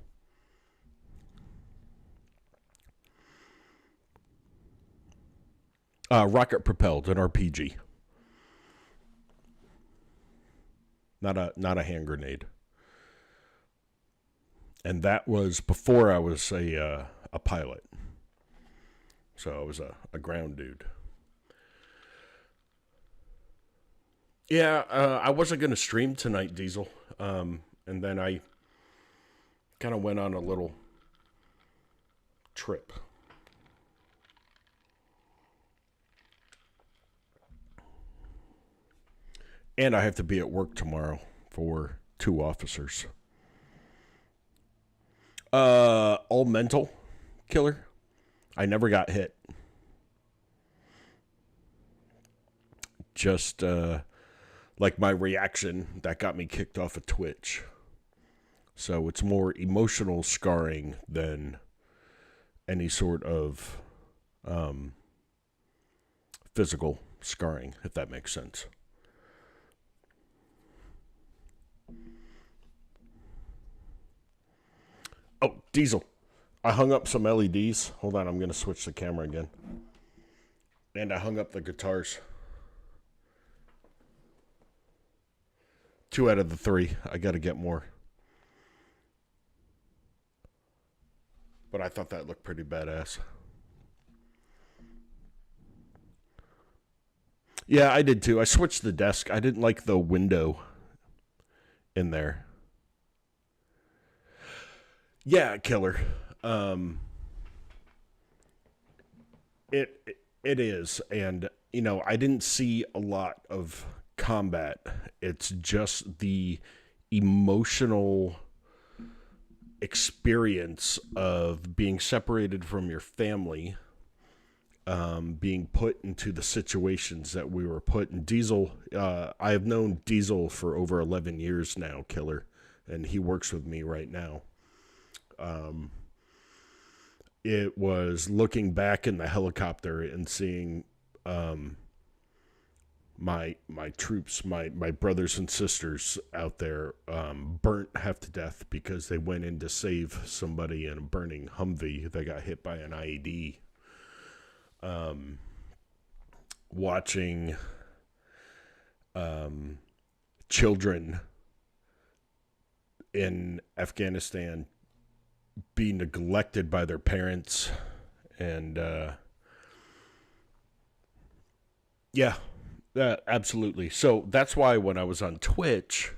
Rocket propelled, an RPG. Not a hand grenade. And that was before I was a pilot. So I was a ground dude. Yeah, I wasn't going to stream tonight, Diesel. And then I kind of went on a little trip. And I have to be at work tomorrow for 2 officers. All mental, Killer. I never got hit. Just like my reaction that got me kicked off of Twitch. So it's more emotional scarring than any sort of physical scarring, if that makes sense. Oh, Diesel. I hung up some LEDs. Hold on, I'm going to switch the camera again. And I hung up the guitars. 2 out of the 3. I got to get more. But I thought that looked pretty badass. Yeah, I did too. I switched the desk. I didn't like the window in there. Yeah, Killer. It is, and you know, I didn't see a lot of combat. It's just the emotional experience of being separated from your family, being put into the situations that we were put in. Diesel, I have known Diesel for over 11 years now, Killer, and he works with me right now. It was looking back in the helicopter and seeing my troops, my brothers and sisters out there burnt half to death because they went in to save somebody in a burning Humvee that got hit by an IED. Watching children in Afghanistan be neglected by their parents, and absolutely. So that's why when I was on Twitch,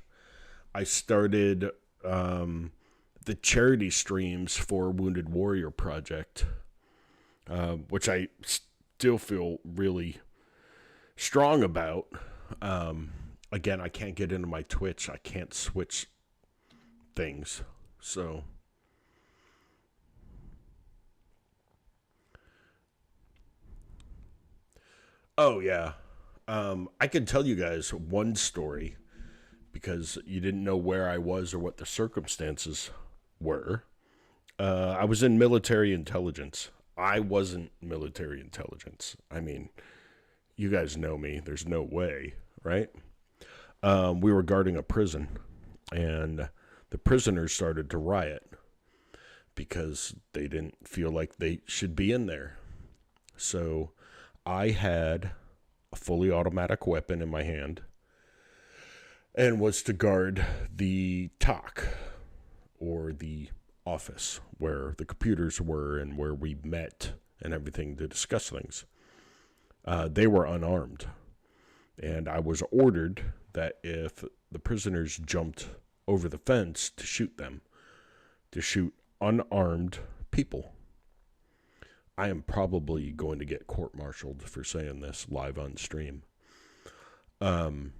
I started the charity streams for Wounded Warrior Project, which I still feel really strong about. Again, I can't get into my Twitch. I can't switch things. So oh, yeah. I can tell you guys one story because you didn't know where I was or what the circumstances were. I was in military intelligence. I wasn't military intelligence. I mean, you guys know me. There's no way, right? We were guarding a prison, and the prisoners started to riot because they didn't feel like they should be in there. So I had a fully automatic weapon in my hand and was to guard the TOC, or the office where the computers were and where we met and everything to discuss things. They were unarmed, and I was ordered that if the prisoners jumped over the fence, to shoot them, to shoot unarmed people. I am probably going to get court-martialed for saying this live on stream. And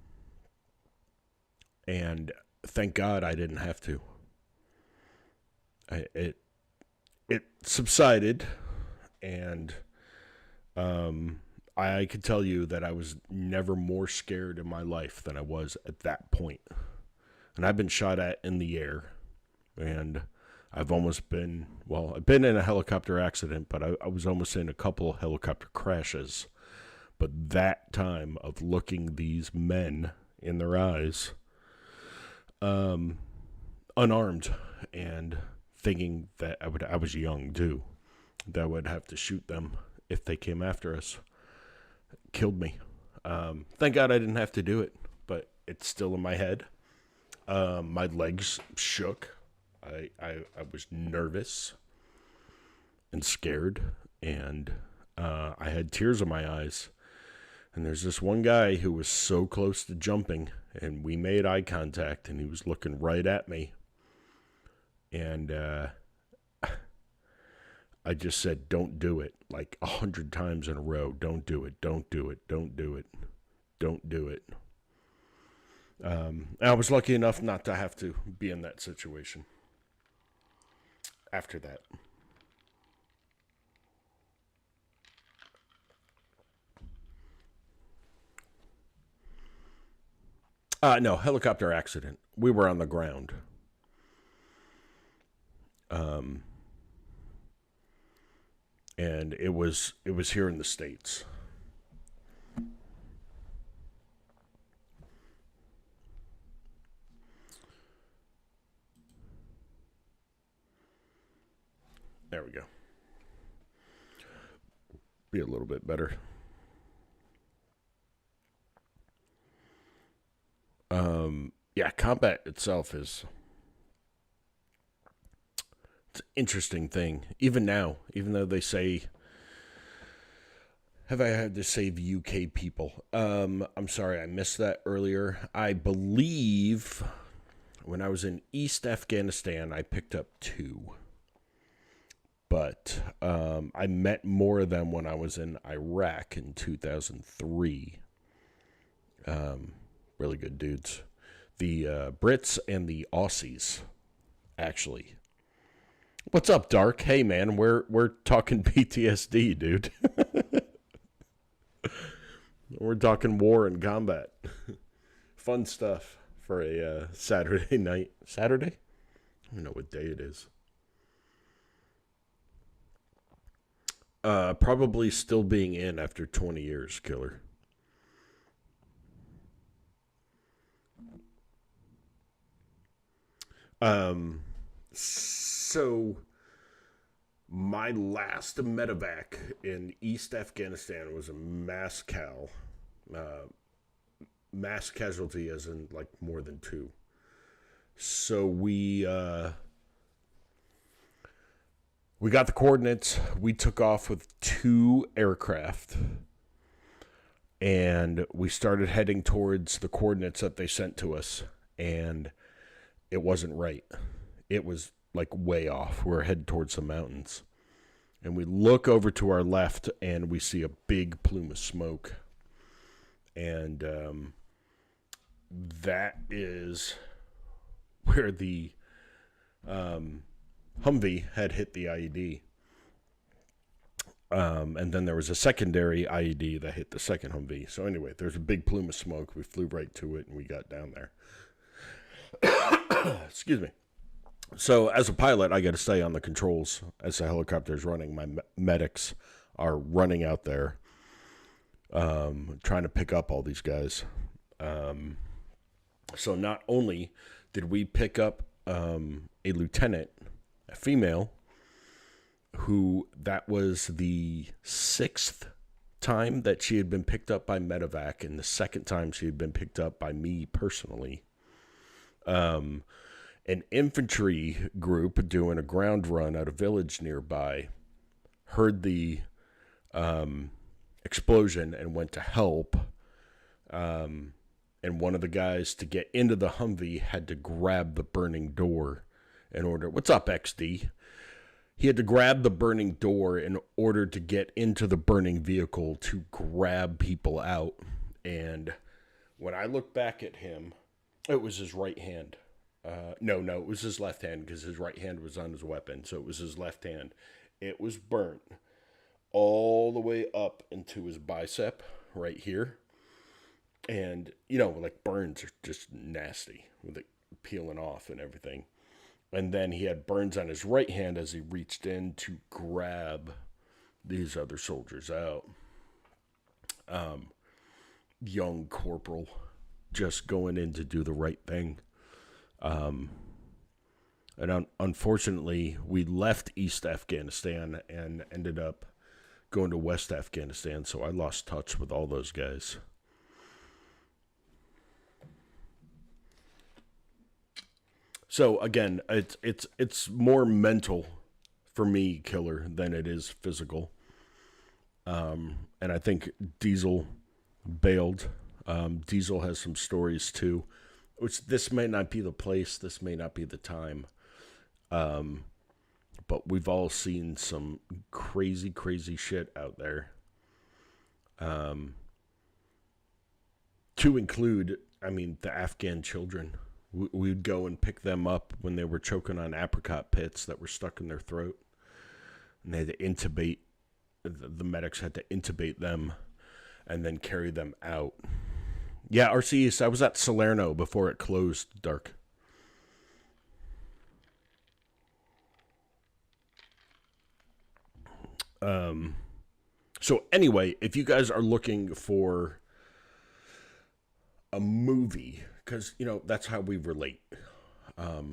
thank God I didn't have to. It subsided, and I could tell you that I was never more scared in my life than I was at that point. And I've been shot at in the air, and I've almost been, well, I've been in a helicopter accident, but I was almost in a couple of helicopter crashes. But that time of looking these men in their eyes, unarmed, and thinking that I was young too, that I would have to shoot them if they came after us, killed me. Thank God I didn't have to do it, but it's still in my head. My legs shook. I was nervous and scared, and I had tears in my eyes. And there's this one guy who was so close to jumping, and we made eye contact, and he was looking right at me. And I just said, don't do it, like 100 times in a row. Don't do it, don't do it, don't do it, don't do it. I was lucky enough not to have to be in that situation after that. No, helicopter accident. We were on the ground. And it was here in the States. There we go. Be a little bit better. Yeah, combat itself is, it's an interesting thing. Even now, even though they say, have I had to save UK people? I'm sorry, I missed that earlier. I believe when I was in East Afghanistan, I picked up 2. But I met more of them when I was in Iraq in 2003. Really good dudes. The Brits and the Aussies, actually. What's up, Dark? Hey, man, we're talking PTSD, dude. We're talking war and combat. Fun stuff for a Saturday night. Saturday? I don't know what day it is. Probably still being in after 20 years, Killer. So my last medevac in East Afghanistan was a mass casualty, as in like more than 2. So we got the coordinates. We took off with 2 aircraft, and we started heading towards the coordinates that they sent to us, and it wasn't right. It was like way off. We're headed towards the mountains, and we look over to our left, and we see a big plume of smoke, and that is where the Humvee had hit the IED. And then there was a secondary IED that hit the second Humvee. So anyway, there's a big plume of smoke. We flew right to it, and we got down there. Excuse me. So as a pilot, I got to stay on the controls as the helicopter is running. My medics are running out there, trying to pick up all these guys. So not only did we pick up a lieutenant, a female, who that was the 6th time that she had been picked up by medevac, and the 2nd time she had been picked up by me personally. An infantry group doing a ground run at a village nearby heard the explosion and went to help. And one of the guys, to get into the Humvee, had to grab the burning door in order. What's up, XD? He had to grab the burning door in order to get into the burning vehicle to grab people out. And when I look back at him, it was his right hand. No, it was his left hand, because his right hand was on his weapon. So it was his left hand. It was burnt all the way up into his bicep right here. And, like burns are just nasty with it peeling off and everything. And then he had burns on his right hand as he reached in to grab these other soldiers out. Young corporal, just going in to do the right thing. And unfortunately, we left East Afghanistan and ended up going to West Afghanistan, so I lost touch with all those guys. So again, it's more mental for me, Killer, than it is physical. And I think Diesel bailed. Diesel has some stories too, which this may not be the place, this may not be the time. But we've all seen some crazy, crazy shit out there. To include, the Afghan children. We'd go and pick them up when they were choking on apricot pits that were stuck in their throat. And they had to intubate, the medics had to intubate them and then carry them out. Yeah, RC East, I was at Salerno before it closed, Dark. So anyway, if you guys are looking for a movie, because, that's how we relate. A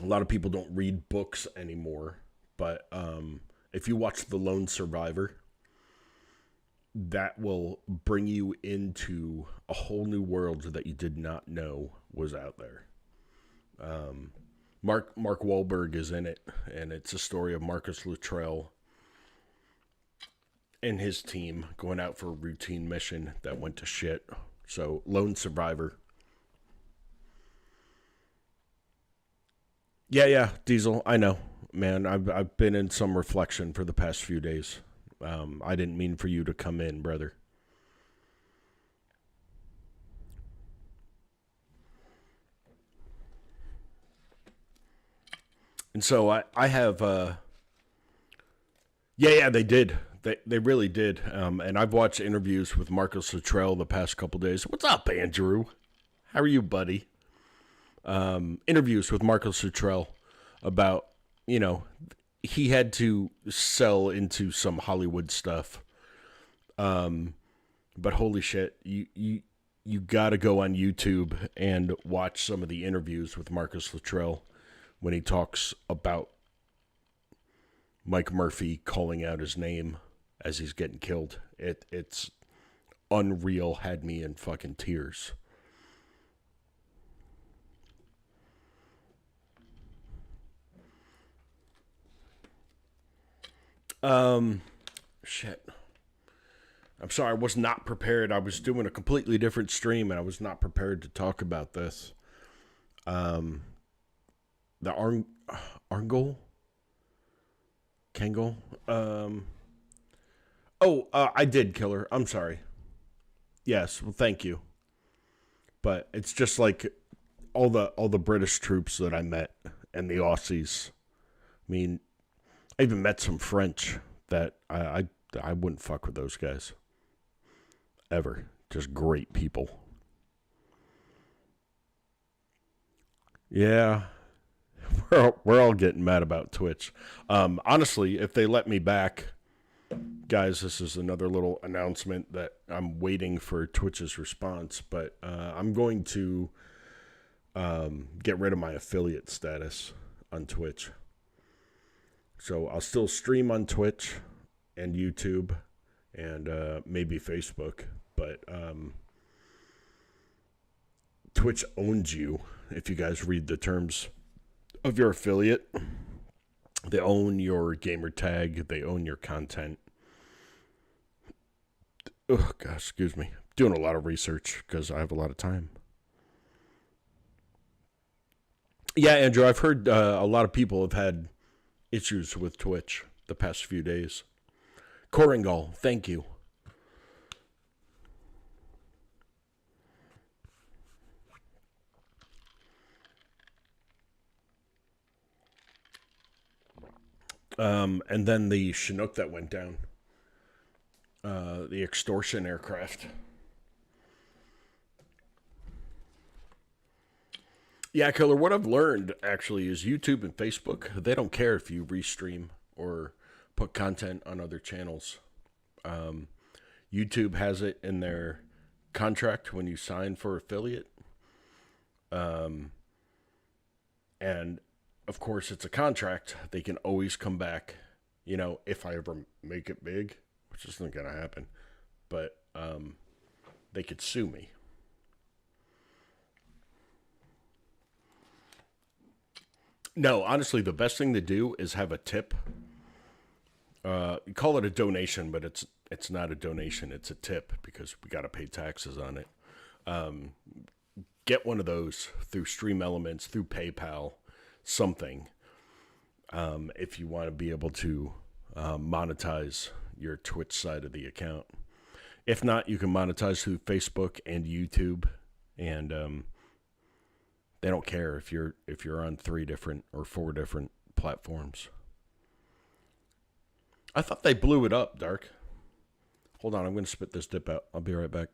lot of people don't read books anymore, but if you watch The Lone Survivor, that will bring you into a whole new world that you did not know was out there. Mark Wahlberg is in it, and it's a story of Marcus Luttrell and his team going out for a routine mission that went to shit. So, Lone Survivor. Yeah, Diesel, I know. Man, I've been in some reflection for the past few days. I didn't mean for you to come in, brother. And so I have, yeah, they did. They really did. And I've watched interviews with Marcus Luttrell the past couple days. What's up, Andrew? How are you, buddy? Interviews with Marcus Luttrell about, he had to sell into some Hollywood stuff. But holy shit, you got to go on YouTube and watch some of the interviews with Marcus Luttrell when he talks about Mike Murphy calling out his name as he's getting killed. It's unreal, had me in fucking tears. Shit. I'm sorry, I was not prepared. I was doing a completely different stream, and I was not prepared to talk about this. The Arngol? Kangol? I did, Killer. I'm sorry. Yes, well, thank you. But it's just like all the British troops that I met and the Aussies. I mean, I even met some French that I wouldn't fuck with those guys. Ever. Just great people. Yeah. We're all getting mad about Twitch. Honestly, if they let me back guys, this is another little announcement that I'm waiting for Twitch's response, but I'm going to get rid of my affiliate status on Twitch. So I'll still stream on Twitch and YouTube and maybe Facebook, but Twitch owns you if you guys read the terms of your affiliate. They own your gamer tag, they own your content. Oh, gosh, excuse me. Doing a lot of research because I have a lot of time. Yeah, Andrew, I've heard a lot of people have had issues with Twitch the past few days. Koringal, thank you. And then the Chinook that went down. The extortion aircraft. Yeah, Killer, what I've learned, actually, is YouTube and Facebook, they don't care if you restream or put content on other channels. YouTube has it in their contract when you sign for affiliate. And, of course, it's a contract. They can always come back, you know, if I ever make it big, which isn't going to happen. But they could sue me. No, honestly, the best thing to do is have a tip. You call it a donation, but it's not a donation. It's a tip because we got to pay taxes on it. Get one of those through Stream Elements, through PayPal, something. If you want to be able to monetize your Twitch side of the account. If not, you can monetize through Facebook and YouTube, and they don't care if you're on 3 different or 4 different platforms. I thought they blew it up, Dark. Hold on, I'm going to spit this dip out. I'll be right back.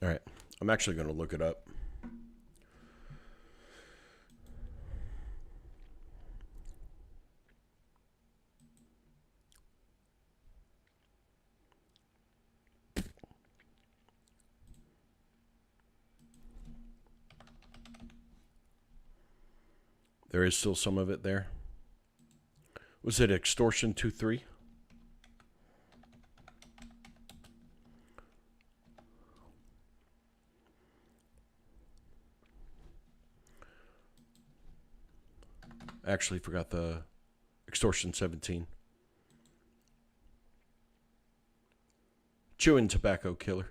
All right, I'm actually going to look it up. There is still some of it there. Was it Extortion 2-3? Actually forgot the Extortion 17. Chewing Tobacco Killer.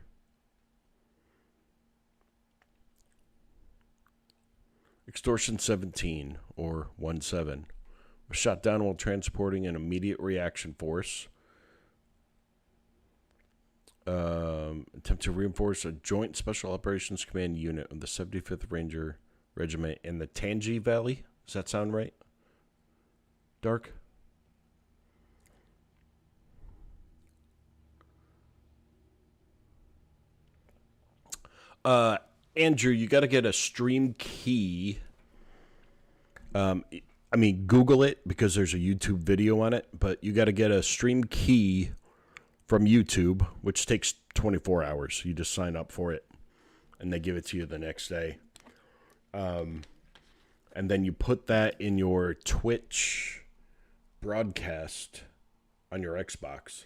Extortion 17, or 1-7, was shot down while transporting an immediate reaction force. Attempt to reinforce a joint special operations command unit of the 75th Ranger Regiment in the Tangi Valley. Does that sound right? Dark? Andrew, you got to get a stream key. I mean, Google it because there's a YouTube video on it, but you got to get a stream key from YouTube, which takes 24 hours. You just sign up for it, and they give it to you the next day. And then you put that in your Twitch broadcast on your Xbox.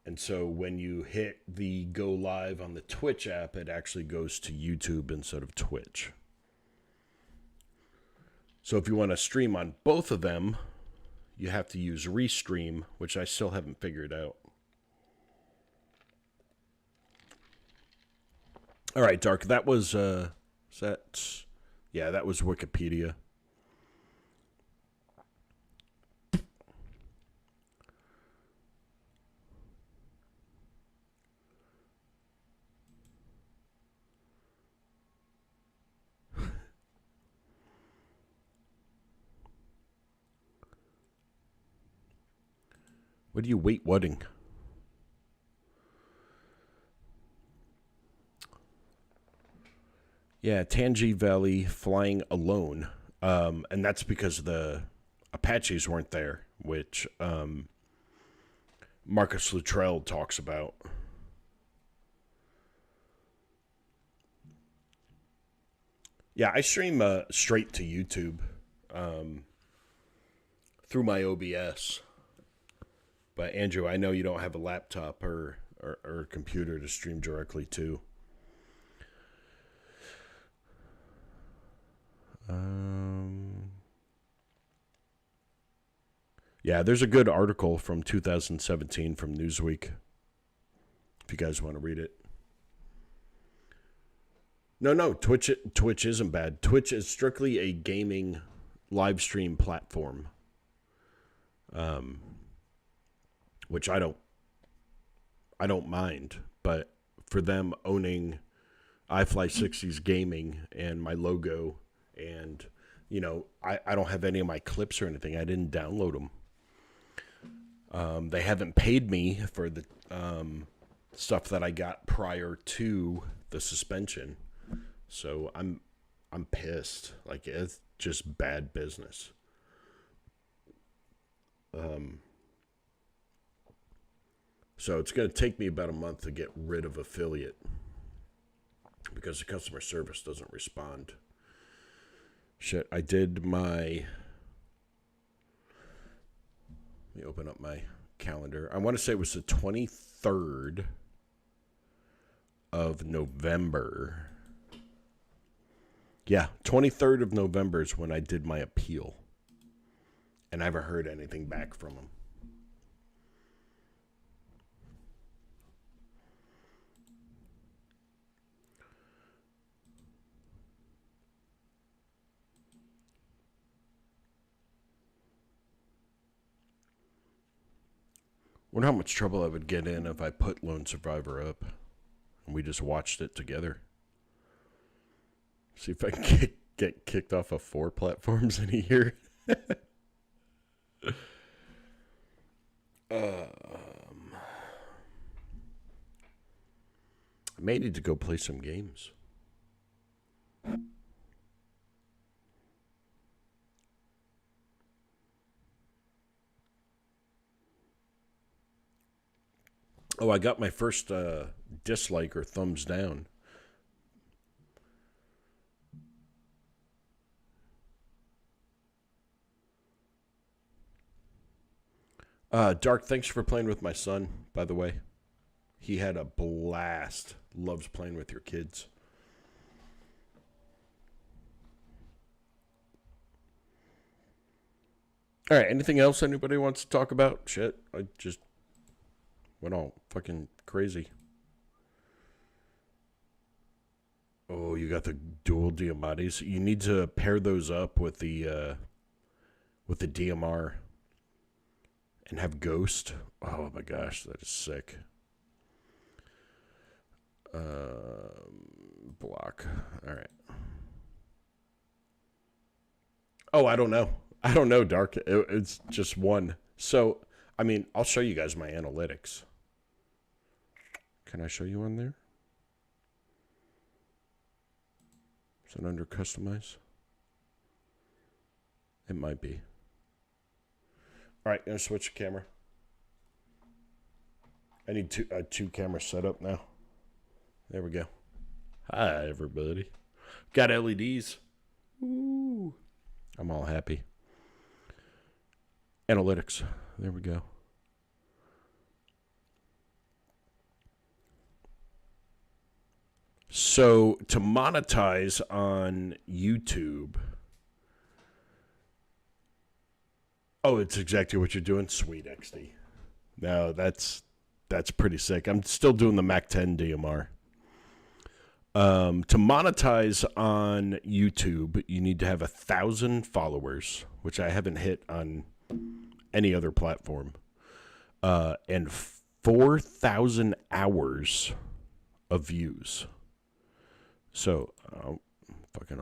And so when you hit the go live on the Twitch app, it actually goes to YouTube instead of Twitch. So if you want to stream on both of them, you have to use Restream, which I still haven't figured out. All right, Dark, that was, yeah, that was Wikipedia. What are you wait whatting? Yeah, Tangi Valley flying alone. And that's because the Apaches weren't there, which Marcus Luttrell talks about. Yeah, I stream straight to YouTube through my OBS. But Andrew, I know you don't have a laptop or a computer to stream directly to. Yeah, there's a good article from 2017 from Newsweek, if you guys want to read it. No, Twitch isn't bad. Twitch is strictly a gaming live stream platform, which I don't mind. But for them owning iFly60's gaming and my logo, and I don't have any of my clips or anything. I didn't download them. They haven't paid me for the stuff that I got prior to the suspension. So I'm pissed. Like, it's just bad business. So it's going to take me about a month to get rid of affiliate because the customer service doesn't respond. Shit, I did my... Let me open up my calendar. I want to say it was the 23rd of November. Yeah, 23rd of November is when I did my appeal. And I haven't heard anything back from them. Wonder how much trouble I would get in if I put Lone Survivor up and we just watched it together. See if I can get kicked off of 4 platforms in a year. I may need to go play some games. Oh, I got my first dislike or thumbs down. Dark, thanks for playing with my son, by the way. He had a blast. Loves playing with your kids. All right, anything else anybody wants to talk about? Shit, I just went all fucking crazy. Oh, you got the dual Diamatis. You need to pair those up with the DMR and have Ghost. Oh my gosh, that is sick. Block. All right. Oh, I don't know. I don't know, Dark. It's just one. So, I mean, I'll show you guys my analytics. Can I show you on there? Is it under customize? It might be. All right, gonna switch the camera. I need two camera setup now. There we go. Hi, everybody. Got LEDs. Ooh. I'm all happy. Analytics. There we go. So to monetize on YouTube. Oh, it's exactly what you're doing. Sweet XD. No, that's pretty sick. I'm still doing the Mac 10 DMR. To monetize on YouTube, you need to have 1,000 followers, which I haven't hit on any other platform, and 4,000 hours of views. So, I'll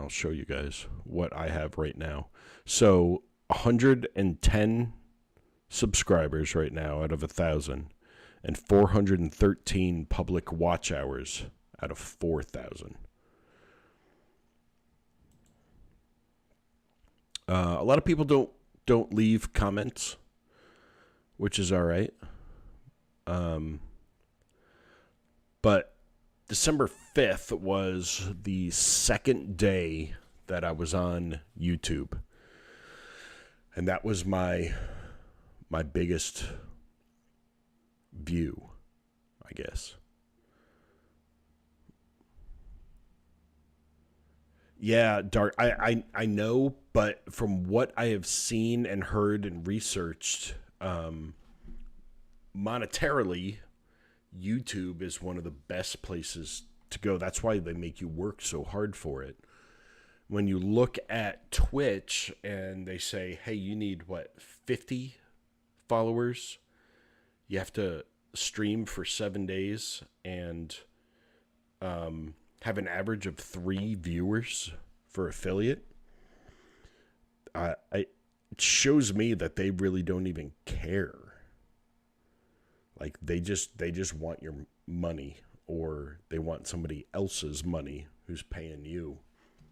show you guys what I have right now. So, 110 subscribers right now out of 1,000, and 413 public watch hours out of 4,000. A lot of people don't leave comments, which is all right. But December 5th was the second day that I was on YouTube. And that was my biggest view, I guess. Yeah, Dark. I know, but from what I have seen and heard and researched, monetarily, YouTube is one of the best places to go. That's why they make you work so hard for it. When you look at Twitch and they say, hey, you need, 50 followers? You have to stream for 7 days and have an average of 3 viewers for affiliate. It shows me that they really don't even care. Like they just want your money, or they want somebody else's money who's paying you.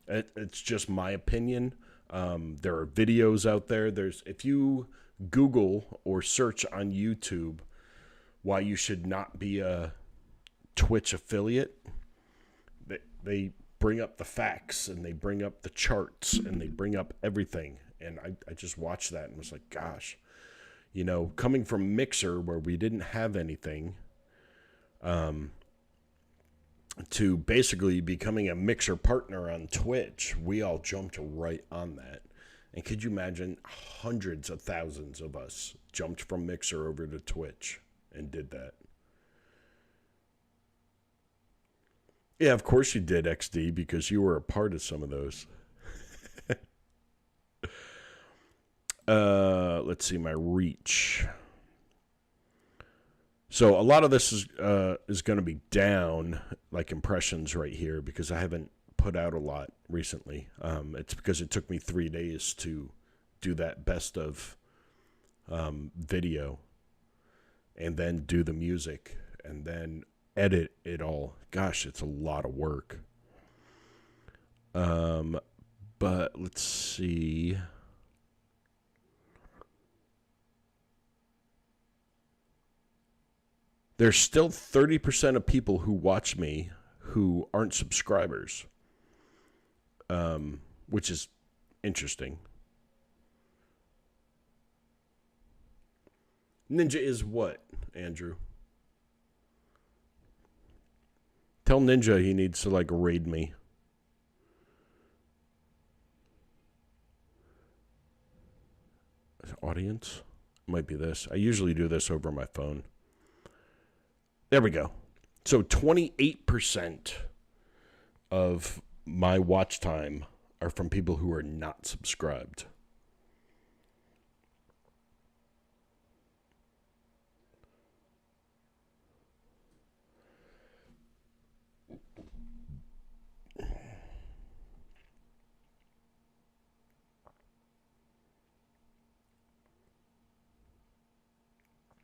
It's just my opinion. There are videos out there. If you Google or search on YouTube why you should not be a Twitch affiliate, they bring up the facts and they bring up the charts and they bring up everything. And I just watched that and was like, gosh, coming from Mixer where we didn't have anything, to basically becoming a Mixer partner on Twitch, we all jumped right on that. And could you imagine, hundreds of thousands of us jumped from Mixer over to Twitch and did that. Yeah, of course you did, XD, because you were a part of some of those. Let's see, my reach. So a lot of this is going to be down, like impressions right here, because I haven't put out a lot recently. It's because it took me 3 days to do that best of video, and then do the music, and then edit it all. Gosh, it's a lot of work. But let's see. There's still 30% of people who watch me who aren't subscribers, which is interesting. Ninja is what, Andrew? Tell Ninja he needs to, raid me. Audience? Might be this. I usually do this over my phone. There we go. So 28% of my watch time are from people who are not subscribed.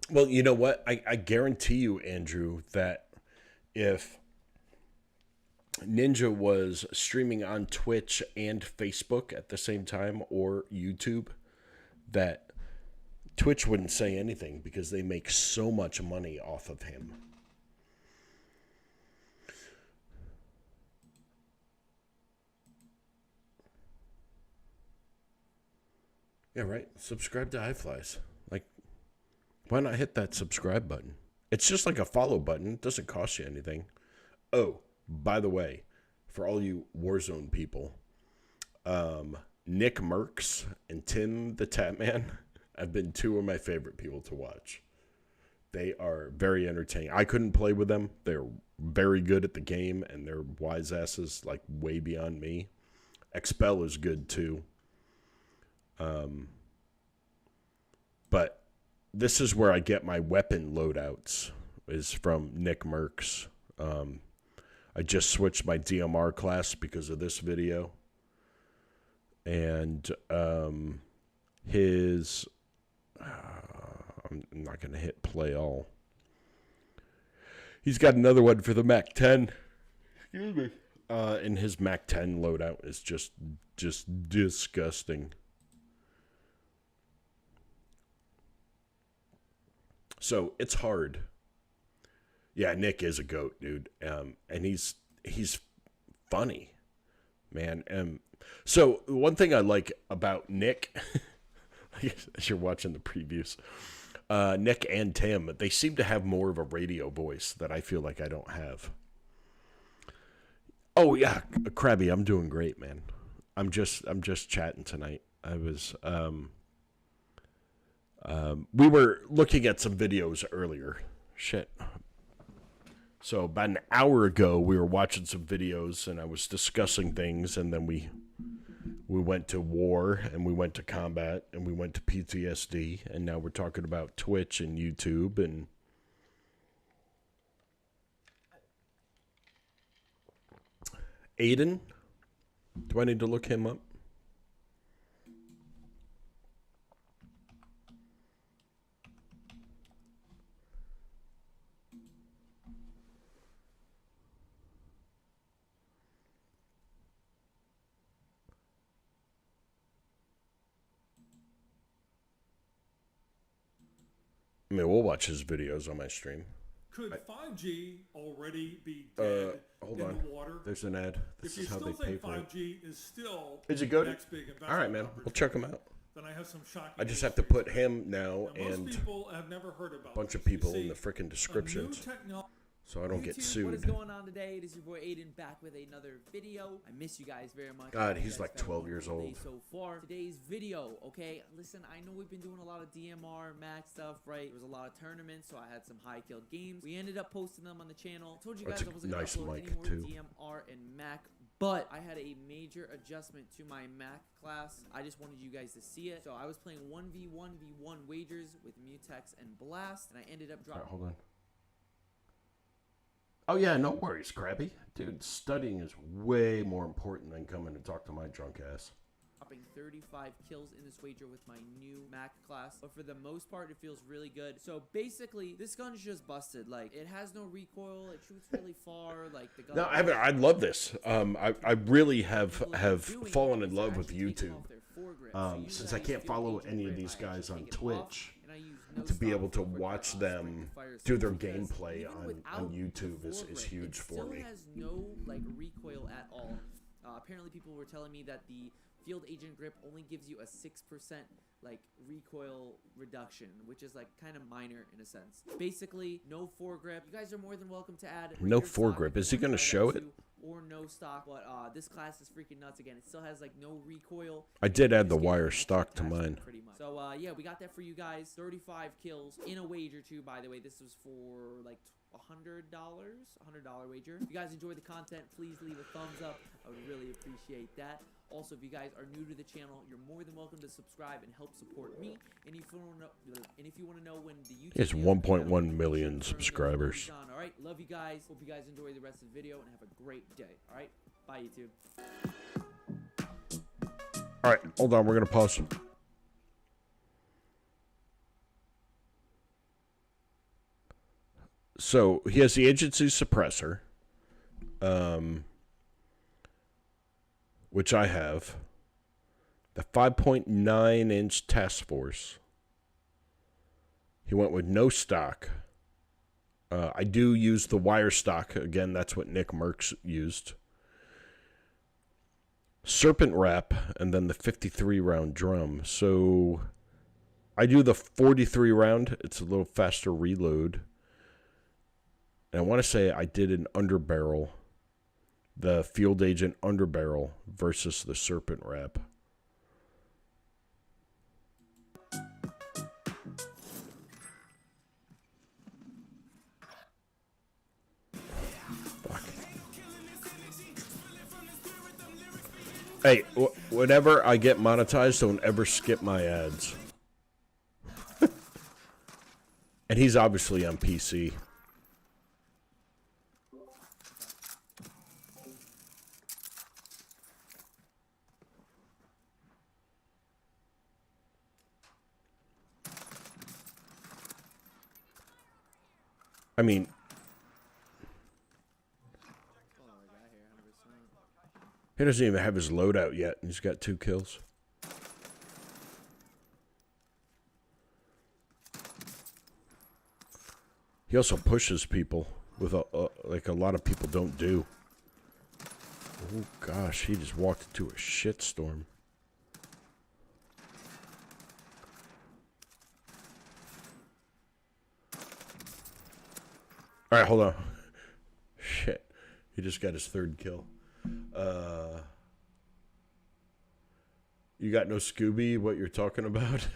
Well, you know what? I guarantee you, Andrew, that if Ninja was streaming on Twitch and Facebook at the same time, or YouTube, that Twitch wouldn't say anything because they make so much money off of him. Yeah, right? Subscribe to iFlies. Why not hit that subscribe button? It's just like a follow button. It doesn't cost you anything. Oh, by the way, for all you Warzone people, Nick Merckx and Tim the Tatman have been 2 of my favorite people to watch. They are very entertaining. I couldn't play with them. They're very good at the game, and they're wise asses, way beyond me. Expel is good, too. But this is where I get my weapon loadouts, is from Nick Merckx. I just switched my DMR class because of this video. And his I'm not going to hit play all. He's got another one for the Mac 10. Excuse me. And his Mac 10 loadout is just disgusting. So it's hard. Yeah, Nick is a goat, dude. And he's funny, man. So one thing I like about Nick, as you're watching the previews, Nick and Tim, they seem to have more of a radio voice that I feel like I don't have. Oh yeah, Krabby, I'm doing great, man. I'm just chatting tonight. I was we were looking at some videos earlier. Shit. So about an hour ago, we were watching some videos, and I was discussing things, and then we went to war, and we went to combat, and we went to PTSD, and now we're talking about Twitch and YouTube, and Aiden? Do I need to look him up? I mean, we'll watch his videos on my stream. Could 5G already be dead hold in on. the water? There's an ad. This is how they pay for it. 5G is still Is it good? next big investment All right, man. We'll check him out. Then I have some shocking. I just have to put him now most and people have never heard about a bunch of this. people You in the see, frickin' a new descriptions, techno- so I don't get YouTube, what is sued. going on today? It is your boy Aiden back with another video. I miss you guys very much. God, You he's guys like spent a 12 years wonderful old. day So far, today's video, okay? Listen, I know we've been doing a lot of DMR, Mac stuff, right? There was a lot of tournaments, so I had some high killed games. We ended up posting them on the channel. I told you guys That's I a wasn't nice gonna upload mic, any more too. DMR and Mac. But I had a major adjustment to my Mac class. I just wanted you guys to see it. So I was playing 1v1v1 wagers with Mutex and Blast, and I ended up All dropping. right, hold on. Oh yeah, no worries, Krabby. Dude, studying is way more important than coming to talk to my drunk ass. 35 kills in this wager with my new Mac class, but for the most part it feels really good. So basically this gun's just busted. Like, it has no recoil, it shoots really far, like the gun. No, I love this. I really have fallen in love with YouTube. Since I can't follow any of these guys on Twitch, to be able to watch them do their gameplay on YouTube is huge for me. It still has no like recoil at all. Apparently people were telling me that the field agent grip only gives you a 6% like recoil reduction, which is like kind of minor in a sense. Basically, no foregrip. You guys are more than welcome to add No rear stock foregrip. if you Is he wanna gonna try show that it? too, or no stock, but this class is freaking nuts again. It still has like no recoil. I did add the Just gave wire an extra stock to attachment, mine. pretty much. So yeah, we got that for you guys. 35 kills in a wager too, by the way. This was for like $100 wager. If you guys enjoy the content, please leave a thumbs up. I would really appreciate that. Also, if you guys are new to the channel, you're more than welcome to subscribe and help support me. And if you want to know when the YouTube He has video 1.1 million subscribers. all right, love you guys. Hope you guys enjoy the rest of the video and have a great day. All right, bye YouTube. All right, hold on. We're gonna pause. So he has the agency suppressor, which I have. The 5.9-inch task force. He went with no stock. I do use the wire stock. Again, that's what Nick Merckx used. Serpent wrap, and then the 53 round drum. So I do the 43 round. It's a little faster reload. And I want to say I did an underbarrel, the field agent underbarrel versus the serpent wrap. Fuck. Hey, whenever I get monetized, don't ever skip my ads. And he's obviously on PC. I mean, he doesn't even have his loadout yet, and he's got 2 kills. He also pushes people with like a lot of people don't do. Oh gosh, he just walked into a shitstorm. All right, hold on. Shit, he just got his 3rd kill. You got no Scooby? What you're talking about?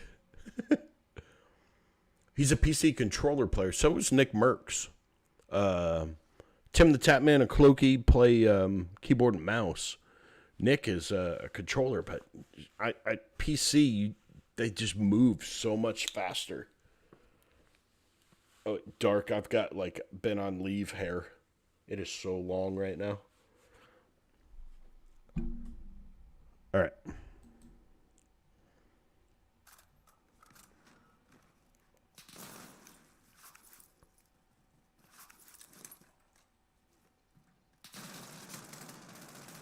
He's a PC controller player. So is Nick Merckx. Tim the Tapman and Clokey play keyboard and mouse. Nick is a controller, but I PC, they just move so much faster. Oh, dark. I've got like been on leave hair. It is so long right now. All right.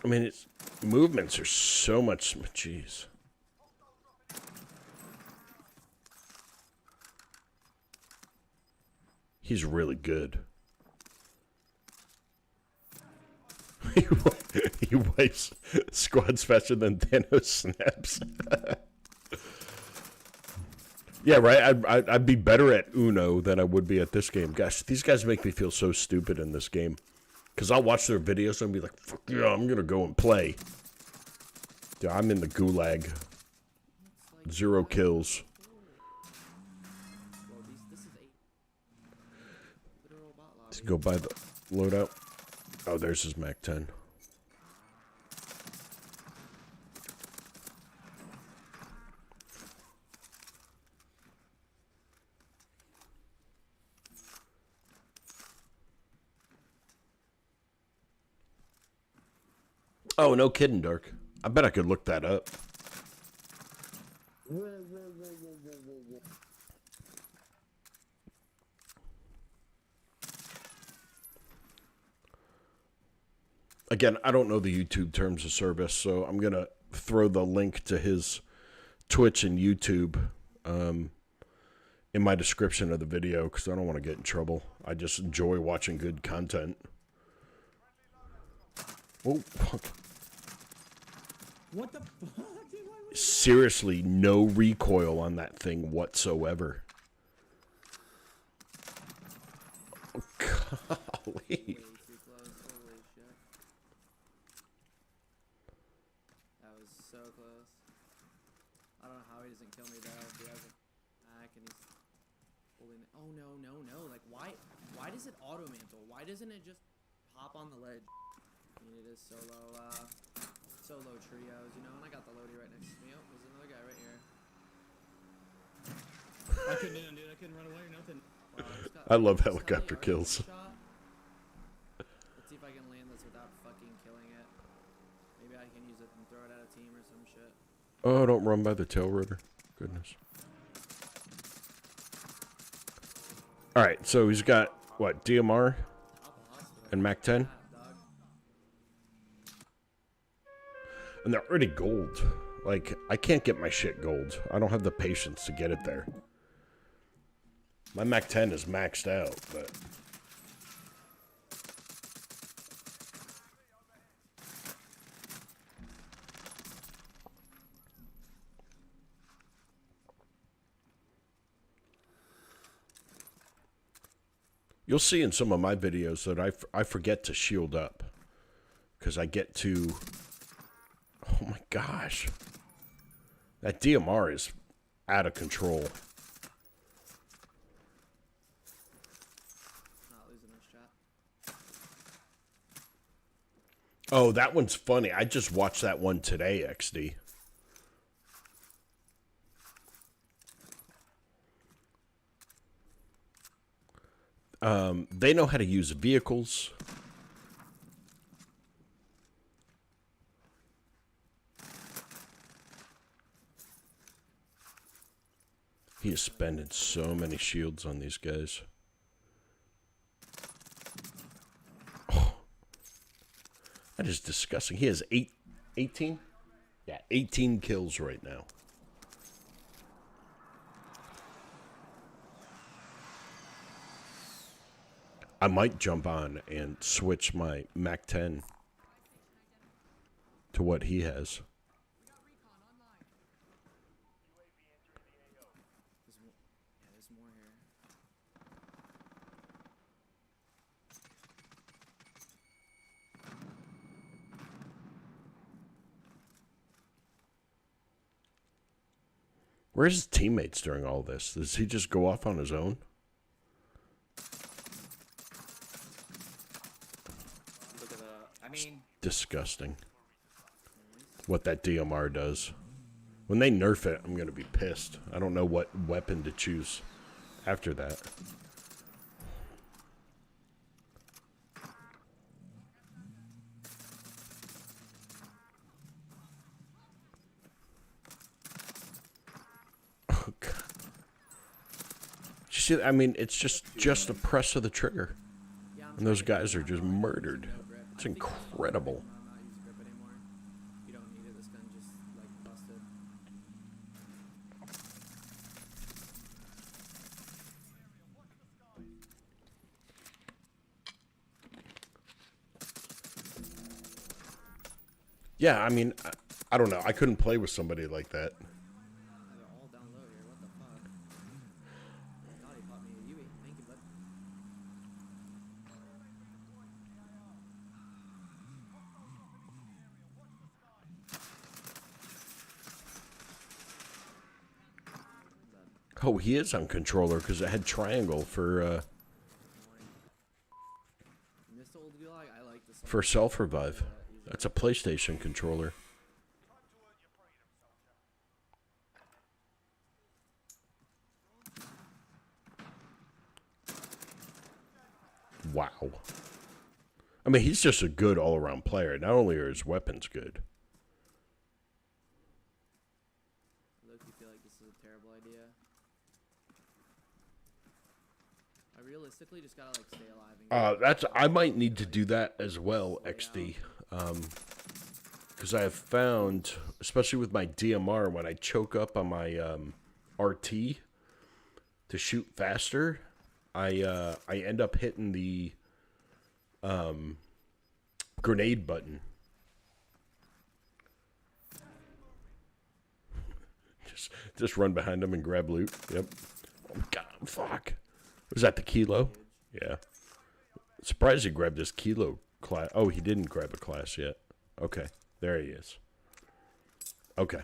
I mean, its movements are so much. Jeez. He's really good. He wipes squads faster than Thanos snaps. Yeah, right. I'd be better at Uno than I would be at this game. Gosh, these guys make me feel so stupid in this game. Because I'll watch their videos and be like, fuck yeah, I'm going to go and play. Dude, I'm in the gulag. 0 kills. Let's go buy the loadout. Oh, there's his Mac 10. Oh, no kidding, Dark. I bet I could look that up. Again, I don't know the YouTube terms of service, so I'm going to throw the link to his Twitch and YouTube in my description of the video because I don't want to get in trouble. I just enjoy watching good content. Oh, fuck. What the fuck? Seriously, no recoil on that thing whatsoever. Oh, golly. That was so close. I don't know how he doesn't kill me though. He has a back and he's holding it. Oh no, no, no. Like why does it auto mantle? Why doesn't it just hop on the ledge? I mean, it is solo trios, you know, and I got the loadie right next to me. Oh, there's another guy right here. I couldn't do it, dude. I couldn't run away or nothing. I love helicopter kills. Let's see if I can land this without fucking killing it. Maybe I can use it and throw it at a team or some shit. Oh, don't run by the tail rotor. Goodness. Alright, so he's got, what, DMR and Mac 10? And they're already gold. Like, I can't get my shit gold. I don't have the patience to get it there. My Mac 10 is maxed out, but... You'll see in some of my videos that I forget to shield up. Because I get to... Oh my gosh. That DMR is out of control. Not losing this shot. Oh, that one's funny. I just watched that one today, XD. They know how to use vehicles. He is spending so many shields on these guys. That is disgusting. He has 18? Yeah, 18 kills right now. I might jump on and switch my Mac 10 to what he has. There's more here. Where's his teammates during all this? Does he just go off on his own? Look at the. I mean, Disgusting. What that DMR does. When they nerf it, I'm going to be pissed. I don't know what weapon to choose after that. Oh, God. You see, I mean, it's just a press of the trigger. And those guys are just murdered. It's incredible. I'm not using grip anymore. You don't need it. This gun just like busted. Yeah, I mean, I don't know. I couldn't play with somebody like that. They're all down low here. What the fuck? God, he popped me a UE. Thank you, bud. Oh, he is on controller because it had triangle for This old gulag, I like this. for self revive. That's a PlayStation controller. Wow. I mean, he's just a good all around player. Not only are his weapons good. Low-key feel like this is a terrible idea. I realistically just gotta like stay alive. And I might need to do that as well, XD. Because I have found, especially with my DMR, when I choke up on my RT to shoot faster, I end up hitting the grenade button. Just run behind him and grab loot. Yep. Oh God, fuck. Was that the kilo? Yeah. Surprised he grabbed this kilo class. Oh, he didn't grab a class yet. Okay, there he is. Okay.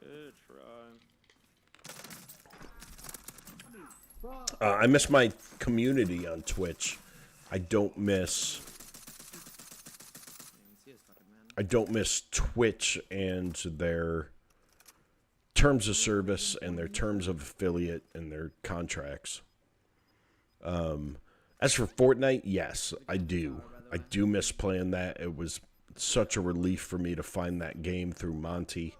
Good try. I miss my community on Twitch. I don't miss Twitch and their terms of service and their terms of affiliate and their contracts. As for Fortnite, yes, I do. I do miss playing that. It was such a relief for me to find that game through Monty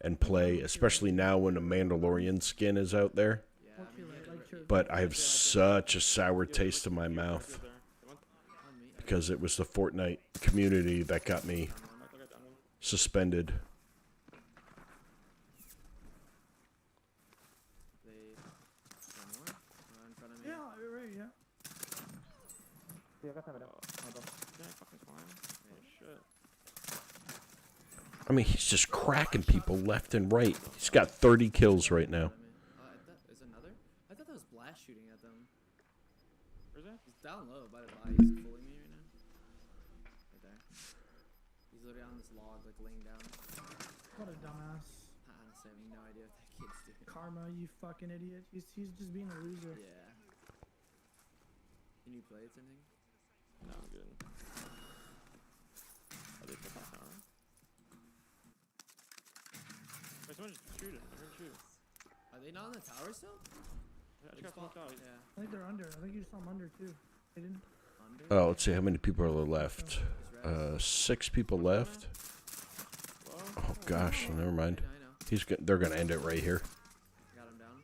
and play, especially now when a Mandalorian skin is out there. But I have such a sour taste in my mouth because it was the Fortnite community that got me suspended. I mean, he's just cracking people left and right. He's got 30 kills right now. Is another? I thought that was Blast shooting at them. Where's that? He's down low by the body. He's fooling me right now. Right there. He's literally on this log, like laying down. What a dumbass. Honestly, I have no idea what that kid's doing. Karma, you fucking idiot. He's just being a loser. Yeah. Can you play it or anything? No, I'm good. Are they picking power? Wait, someone just shoot it. I heard shoot. Are they not on the tower still? Yeah, I just got knocked out. Yeah. I think they're under. I think you saw them under too. They didn't. Under? Oh, let's see how many people are left. 6 people left. Oh gosh, never mind. I know. They're gonna end it right here. Got him down.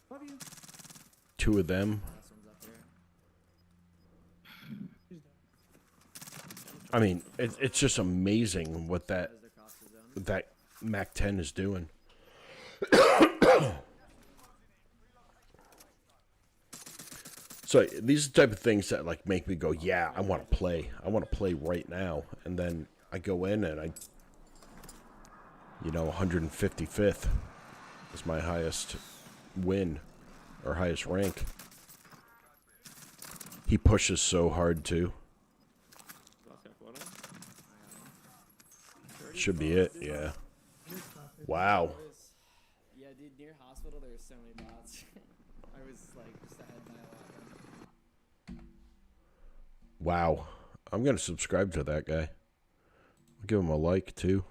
Love you. 2 of them. Last one's up here. I mean, it's just amazing what that As they're across the zone. that MAC-10 is doing. So these are the type of things that like make me go, yeah, I want to play. I want to play right now. And then I go in and 155th is my highest win or highest rank. He pushes so hard too. Should be it, yeah. Wow. Yeah, dude, near hospital there were so many bots. I was like just ahead by a lot. Wow. I'm going to subscribe to that guy. I'll give him a like too.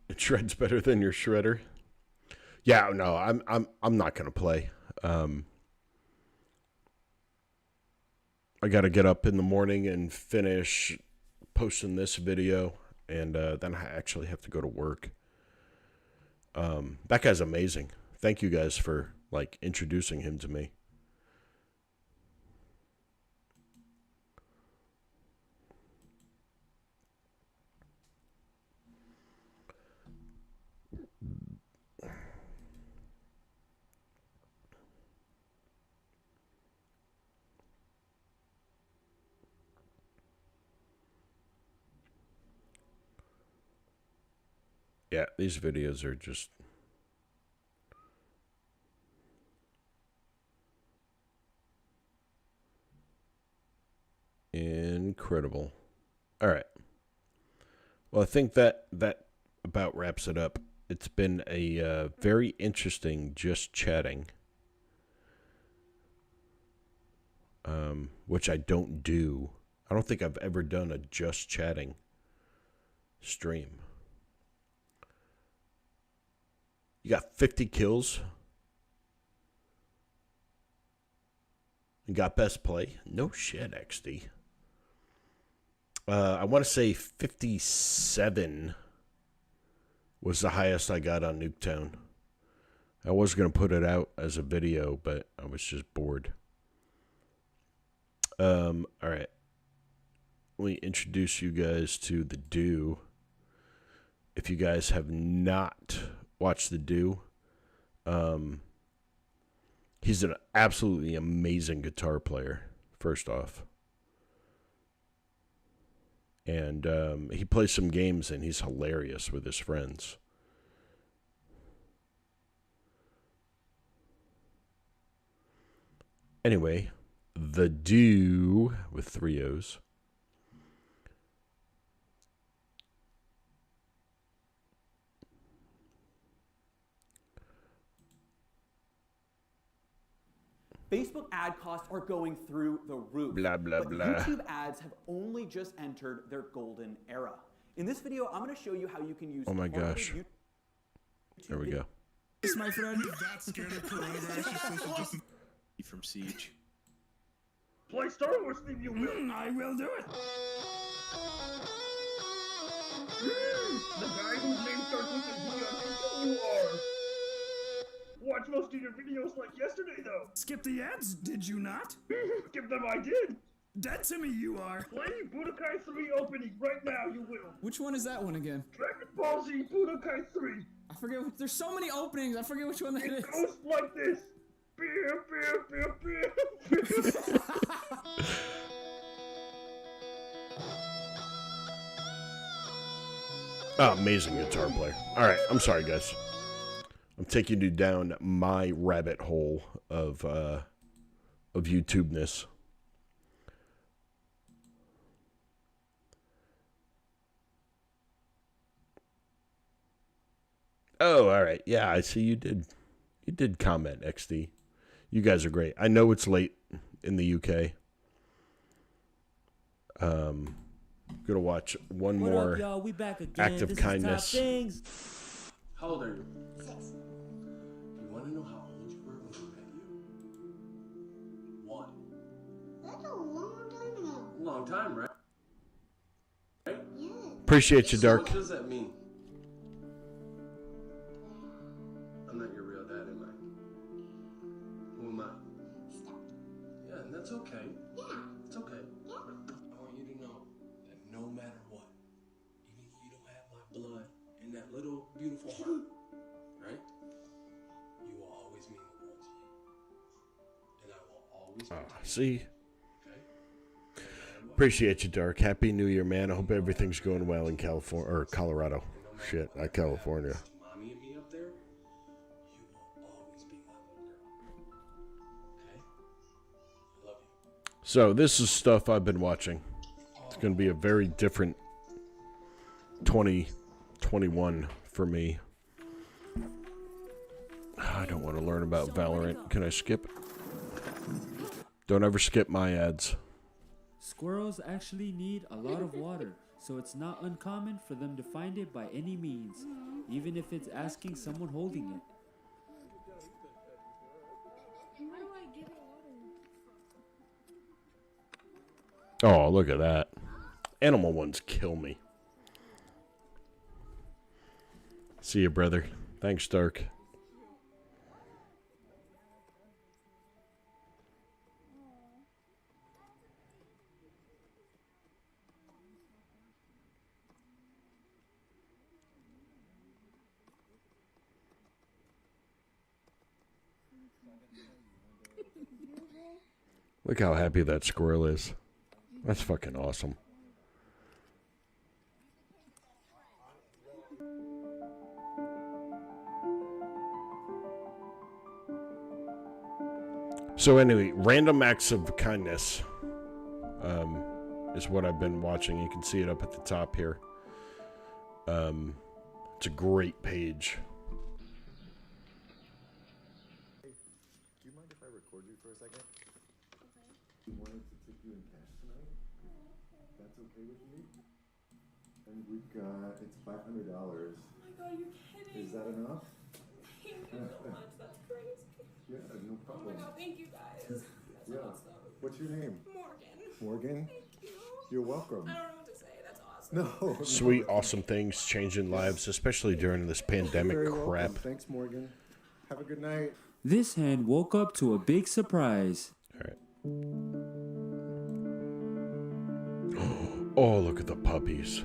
It shreds better than your shredder. Yeah, no, I'm not going to play. I got to get up in the morning and finish posting this video, and then I actually have to go to work. That guy's amazing. Thank you guys for like introducing him to me. Yeah, these videos are just incredible. All right. Well, I think that about wraps it up. It's been a very interesting just chatting, which I don't do. I don't think I've ever done a just chatting stream. You got 50 kills. You got best play. No shit, XD. I want to say 57 was the highest I got on Nuketown. I was going to put it out as a video, but I was just bored. All right. Let me introduce you guys to the Do. If you guys have not watched the Do, he's an absolutely amazing guitar player, first off. And he plays some games, and he's hilarious with his friends. Anyway, the Do with 3 O's. Facebook ad costs are going through the roof. Blah, blah, but blah. YouTube ads have only just entered their golden era. In this video, I'm going to show you how you can use Oh my targeted gosh. YouTube There we go. This, my friend, that scared of coronavirus social distance from Siege. Play Star Wars theme, you will. I will do it. The guy whose name starts with a D on you are. Watch most of your videos like yesterday, though. Skip the ads, did you not? Skip them, I did. Dead to me, you are. Play Budokai 3 opening right now, you will. Which one is that one again? Dragon Ball Z Budokai 3. I forget. There's so many openings. I forget which one that It is. goes like this. Beer, beer, beer, beer, beer. Oh, amazing guitar player. All right, I'm sorry, guys. I'm taking you down my rabbit hole of YouTube-ness. Oh, all right. Yeah, I see you did. You did comment, XD. You guys are great. I know it's late in the UK. Gonna watch one more y'all? We back again. act of This kindness. Is Top Things. How old are you? 6. You want to know how old you were when we met you? 1. That's a long time ago. A long time, right? Appreciate you, Dark. What does that mean? I'm not your real dad, am I? Who am I? Yeah, and that's okay. Yeah. It's okay. Yeah. I want you to know that no matter what, even if you don't have my blood in that little beautiful heart, right? You will always mean the world to me. And I will always protect you. See? Appreciate you, Dark. Happy New Year, man. I hope everything's going well in California or Colorado. Shit, not California. Mommy and me up there, you will always be my little girl. Okay? I love you. So this is stuff I've been watching. It's going to be a very different 2021 for me. I don't want to learn about Valorant. Can I skip? Don't ever skip my ads. Squirrels actually need a lot of water, so it's not uncommon for them to find it by any means, even if it's asking someone holding it. Oh, look at that. Animal ones kill me. See you, brother. Thanks, Dark. Look how happy that squirrel is. That's fucking awesome. So anyway, random acts of kindness is what I've been watching. You can see it up at the top here. It's a great page. Hey, do you mind if I record you for a second? We wanted to tip you in cash tonight. That's okay with you? And we've got, it's $500. Oh my god, you're kidding. Is that enough? Thank you so much. That's crazy. Yeah, no Oh problem. my god, thank you guys. That's Yeah. awesome. What's your name? Morgan. Morgan? Thank you. You're welcome. I don't know what to say. That's awesome. No. Sweet, awesome things changing lives, especially during this pandemic Very crap. welcome. Thanks, Morgan. Have a good night. This hand woke up to a big surprise. Oh, look at the puppies.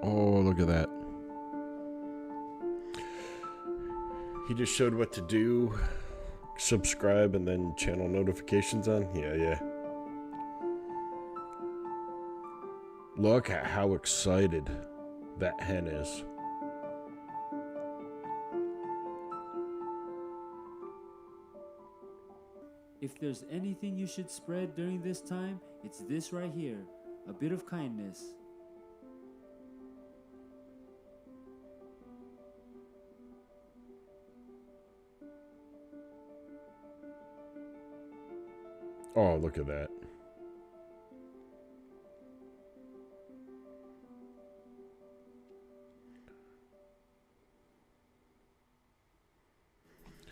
Oh, look at that. He just showed what to do. Subscribe and then channel notifications on. Yeah. Look at how excited that hen is. If there's anything you should spread during this time, it's this right here. A bit of kindness. Oh, look at that.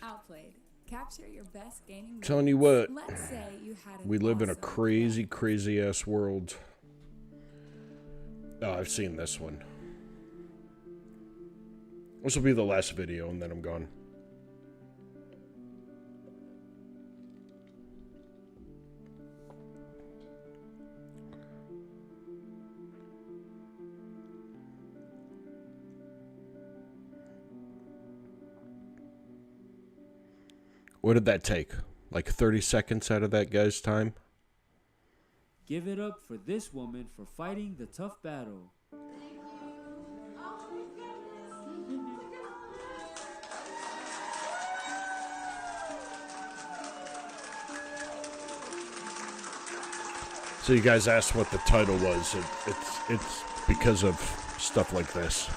Outplayed. Capture your best gaming. Telling you what, Let's say you had an we live in a awesome crazy ass world. Oh, I've seen this one. This will be the last video and then I'm gone. What did that take? Like 30 seconds out of that guy's time? Give it up for this woman for fighting the tough battle. So you guys asked what the title was. It's because of stuff like this.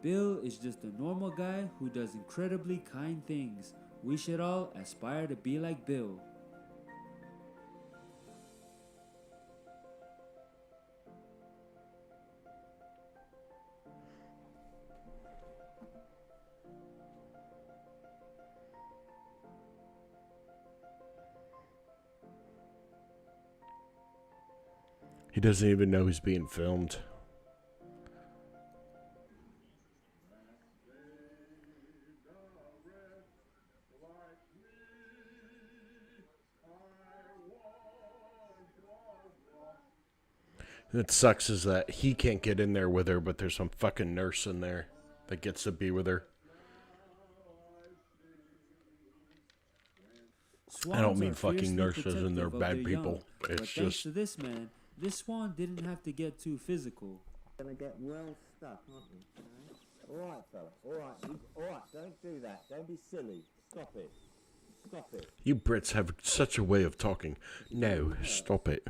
Bill is just a normal guy who does incredibly kind things. We should all aspire to be like Bill. He doesn't even know he's being filmed. It sucks is that he can't get in there with her, but there's some fucking nurse in there that gets to be with her. I don't mean fucking nurses and they're bad people. It's Thanks just... to this man, this swan didn't have to get too physical. Gonna get well stuck, aren't we? All right, fella. All right. All right. Don't do that. Don't be silly. Stop it. Stop it. You Brits have such a way of talking. No, stop it.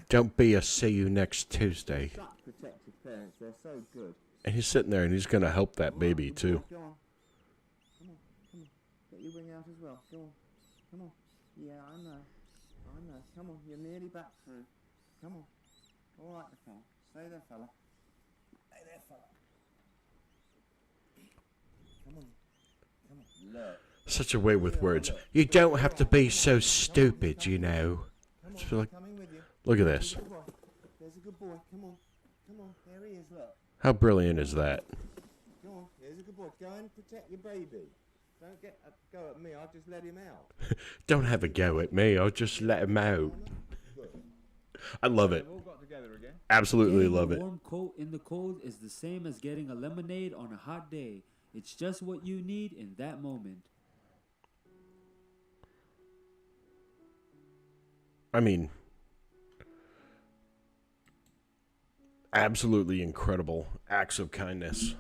Don't be a see you next Tuesday. Such protective parents. They're so good. And he's sitting there and he's going to help that baby too. Go on. Come on. Come on. Get your wing out as well. Go on. Come on. Yeah, I know. I know. Come on. You're nearly back through. Come on. All right, fella. Stay there, fella. Stay there, fella. Come on. Come on. Look. Such a way with words. You don't have to be so stupid, you know. It's like, look at this. There's a good boy. Come on. Come on. There he is. Look. How brilliant is that? Go on. There's a good boy. Go and protect your baby. Don't get a go at me. I'll just let him out. Don't have a go at me. I'll just let him out. I love it. Absolutely love it. Getting a warm coat in the cold is the same as getting a lemonade on a hot day. It's just what you need in that moment. I mean, absolutely incredible acts of kindness.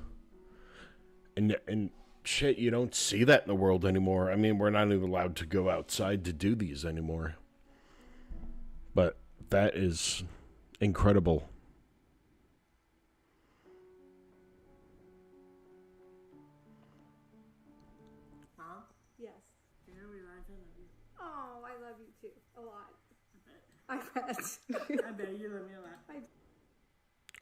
And shit, you don't see that in the world anymore. I mean, we're not even allowed to go outside to do these anymore. But that is incredible. Mom? Yes. Do you realize I love you? Oh, I love you too. A lot. I bet. I bet you love me a lot. I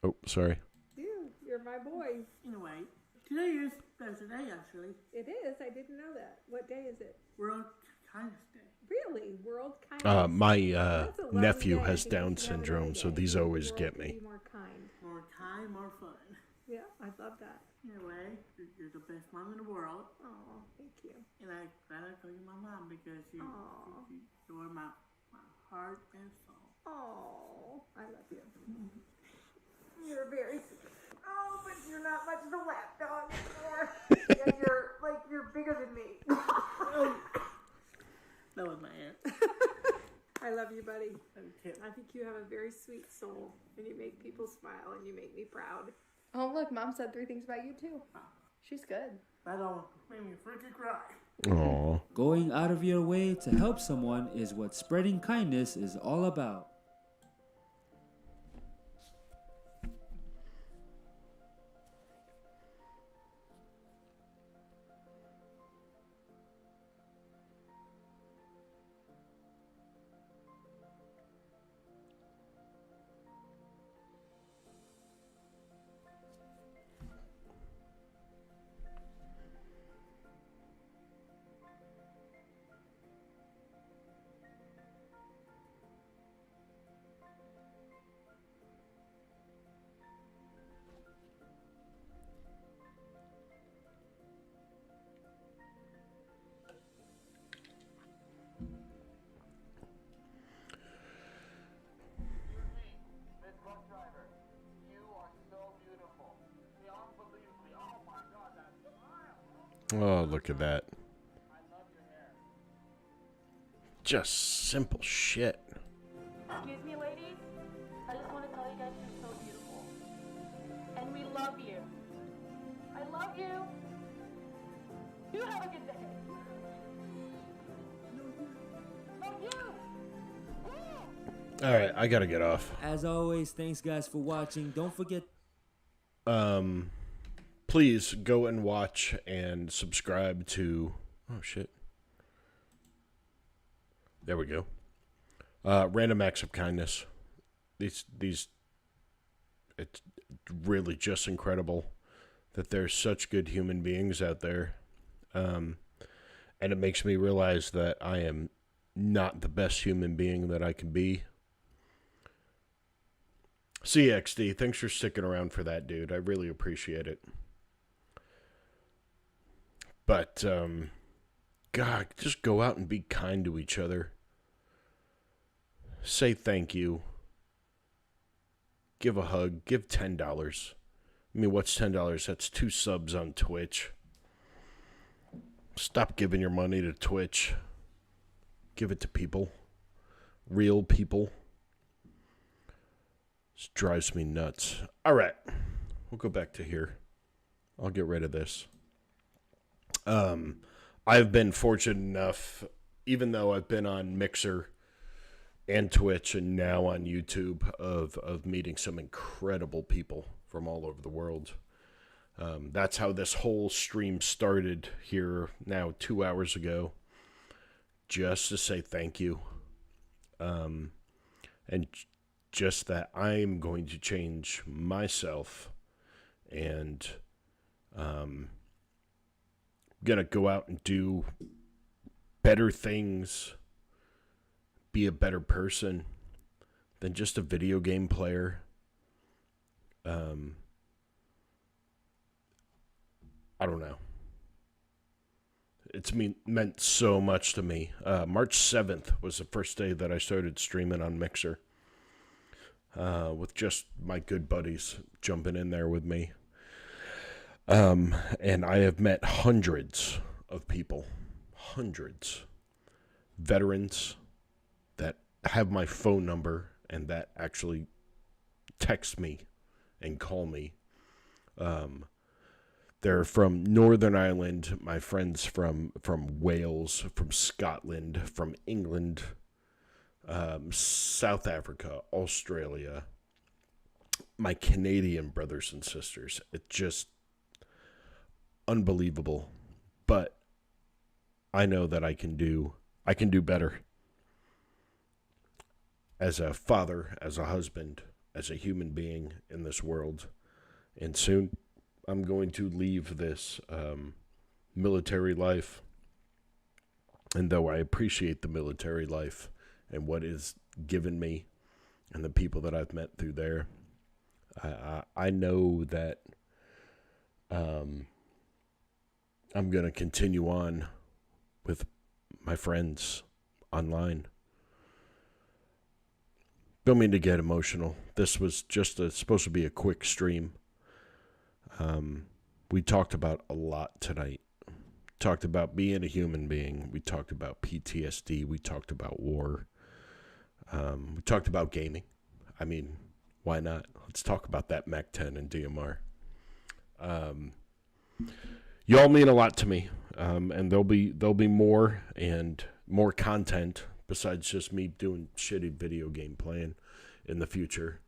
Oh, sorry. do. You're my boy. In a way. Today is Thursday, actually. It is. I didn't know that. What day is it? World Kindness Day. Really? World Kindness. My That's a lovely nephew day. I has think we Down should have another syndrome, so day. these always World get to me. Be more kind. More kind, more fun. Yeah, I love that. In a way, you're the best mom in the world. Oh, thank you. And I gotta call you my mom because you are my heart and soul. Oh, I love you. You're very sweet. Oh, but you're not much of a lap dog anymore. And you're bigger than me. That was my aunt. I love you, buddy. Okay. I think you have a very sweet soul, and you make people smile, and you make me proud. Oh, look, Mom said 3 things about you, too. She's good. That don't make me freaking cry. Aww. Going out of your way to help someone is what spreading kindness is all about. Oh, look at that. Just simple shit. Excuse me, ladies. I just want to tell you guys you're so beautiful. And we love you. I love you. You have a good day. Love you. All right, I gotta get off. As always, thanks guys for watching. Don't forget. Please go and watch and subscribe to. Oh shit. There we go. Random Acts of Kindness. These. It's really just incredible that there's such good human beings out there, and it makes me realize that I am not the best human being that I can be. CXD, thanks for sticking around for that, dude. I really appreciate it. But, God, just go out and be kind to each other. Say thank you. Give a hug. Give $10. I mean, what's $10? That's 2 subs on Twitch. Stop giving your money to Twitch. Give it to people. Real people. This drives me nuts. All right. We'll go back to here. I'll get rid of this. I've been fortunate enough, even though I've been on Mixer and Twitch and now on YouTube, of meeting some incredible people from all over the world. That's how this whole stream started here now 2 hours ago. Just to say thank you. And just that I'm going to change myself and gonna go out and do better things, be a better person than just a video game player. I don't know. It's meant so much to me. March 7th was the first day that I started streaming on Mixer. With just my good buddies jumping in there with me. And I have met hundreds of people. Hundreds. Veterans that have my phone number and that actually text me and call me. They're from Northern Ireland, my friends from Wales, from Scotland, from England, South Africa, Australia, my Canadian brothers and sisters. It's just unbelievable. But I know that I can do better. As a father, as a husband, as a human being in this world. And soon I'm going to leave this military life. And though I appreciate the military life and what is given me and the people that I've met through there, I know that I'm going to continue on with my friends online. Don't mean to get emotional. This was just supposed to be a quick stream. We talked about a lot tonight. Talked about being a human being. We talked about PTSD. We talked about war. We talked about gaming. I mean, why not? Let's talk about that Mac 10 and DMR. Y'all mean a lot to me, and there'll be more and more content besides just me doing shitty video game playing in the future.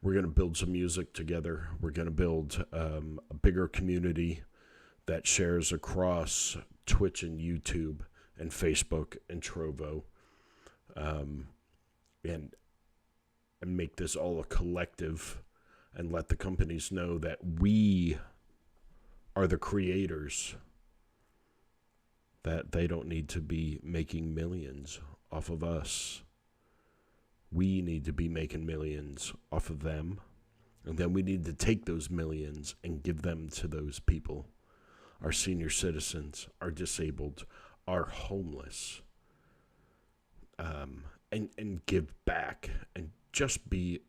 We're going to build some music together. We're going to build a bigger community that shares across Twitch and YouTube and Facebook and Trovo, and make this all a collective and let the companies know that we are the creators, that they don't need to be making millions off of us. We need to be making millions off of them. And then we need to take those millions and give them to those people. Our senior citizens, our disabled, our homeless. And give back. And just be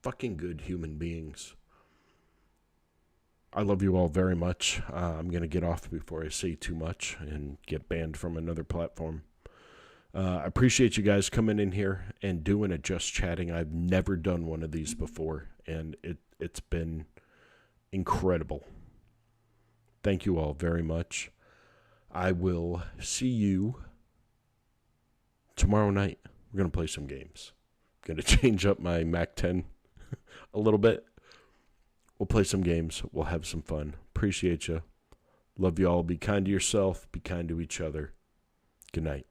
fucking good human beings. I love you all very much. I'm going to get off before I say too much and get banned from another platform. I appreciate you guys coming in here and doing a Just Chatting. I've never done one of these before, and it's been incredible. Thank you all very much. I will see you tomorrow night. We're going to play some games. I'm going to change up my Mac 10 a little bit. We'll play some games. We'll have some fun. Appreciate you. Love you all. Be kind to yourself. Be kind to each other. Good night.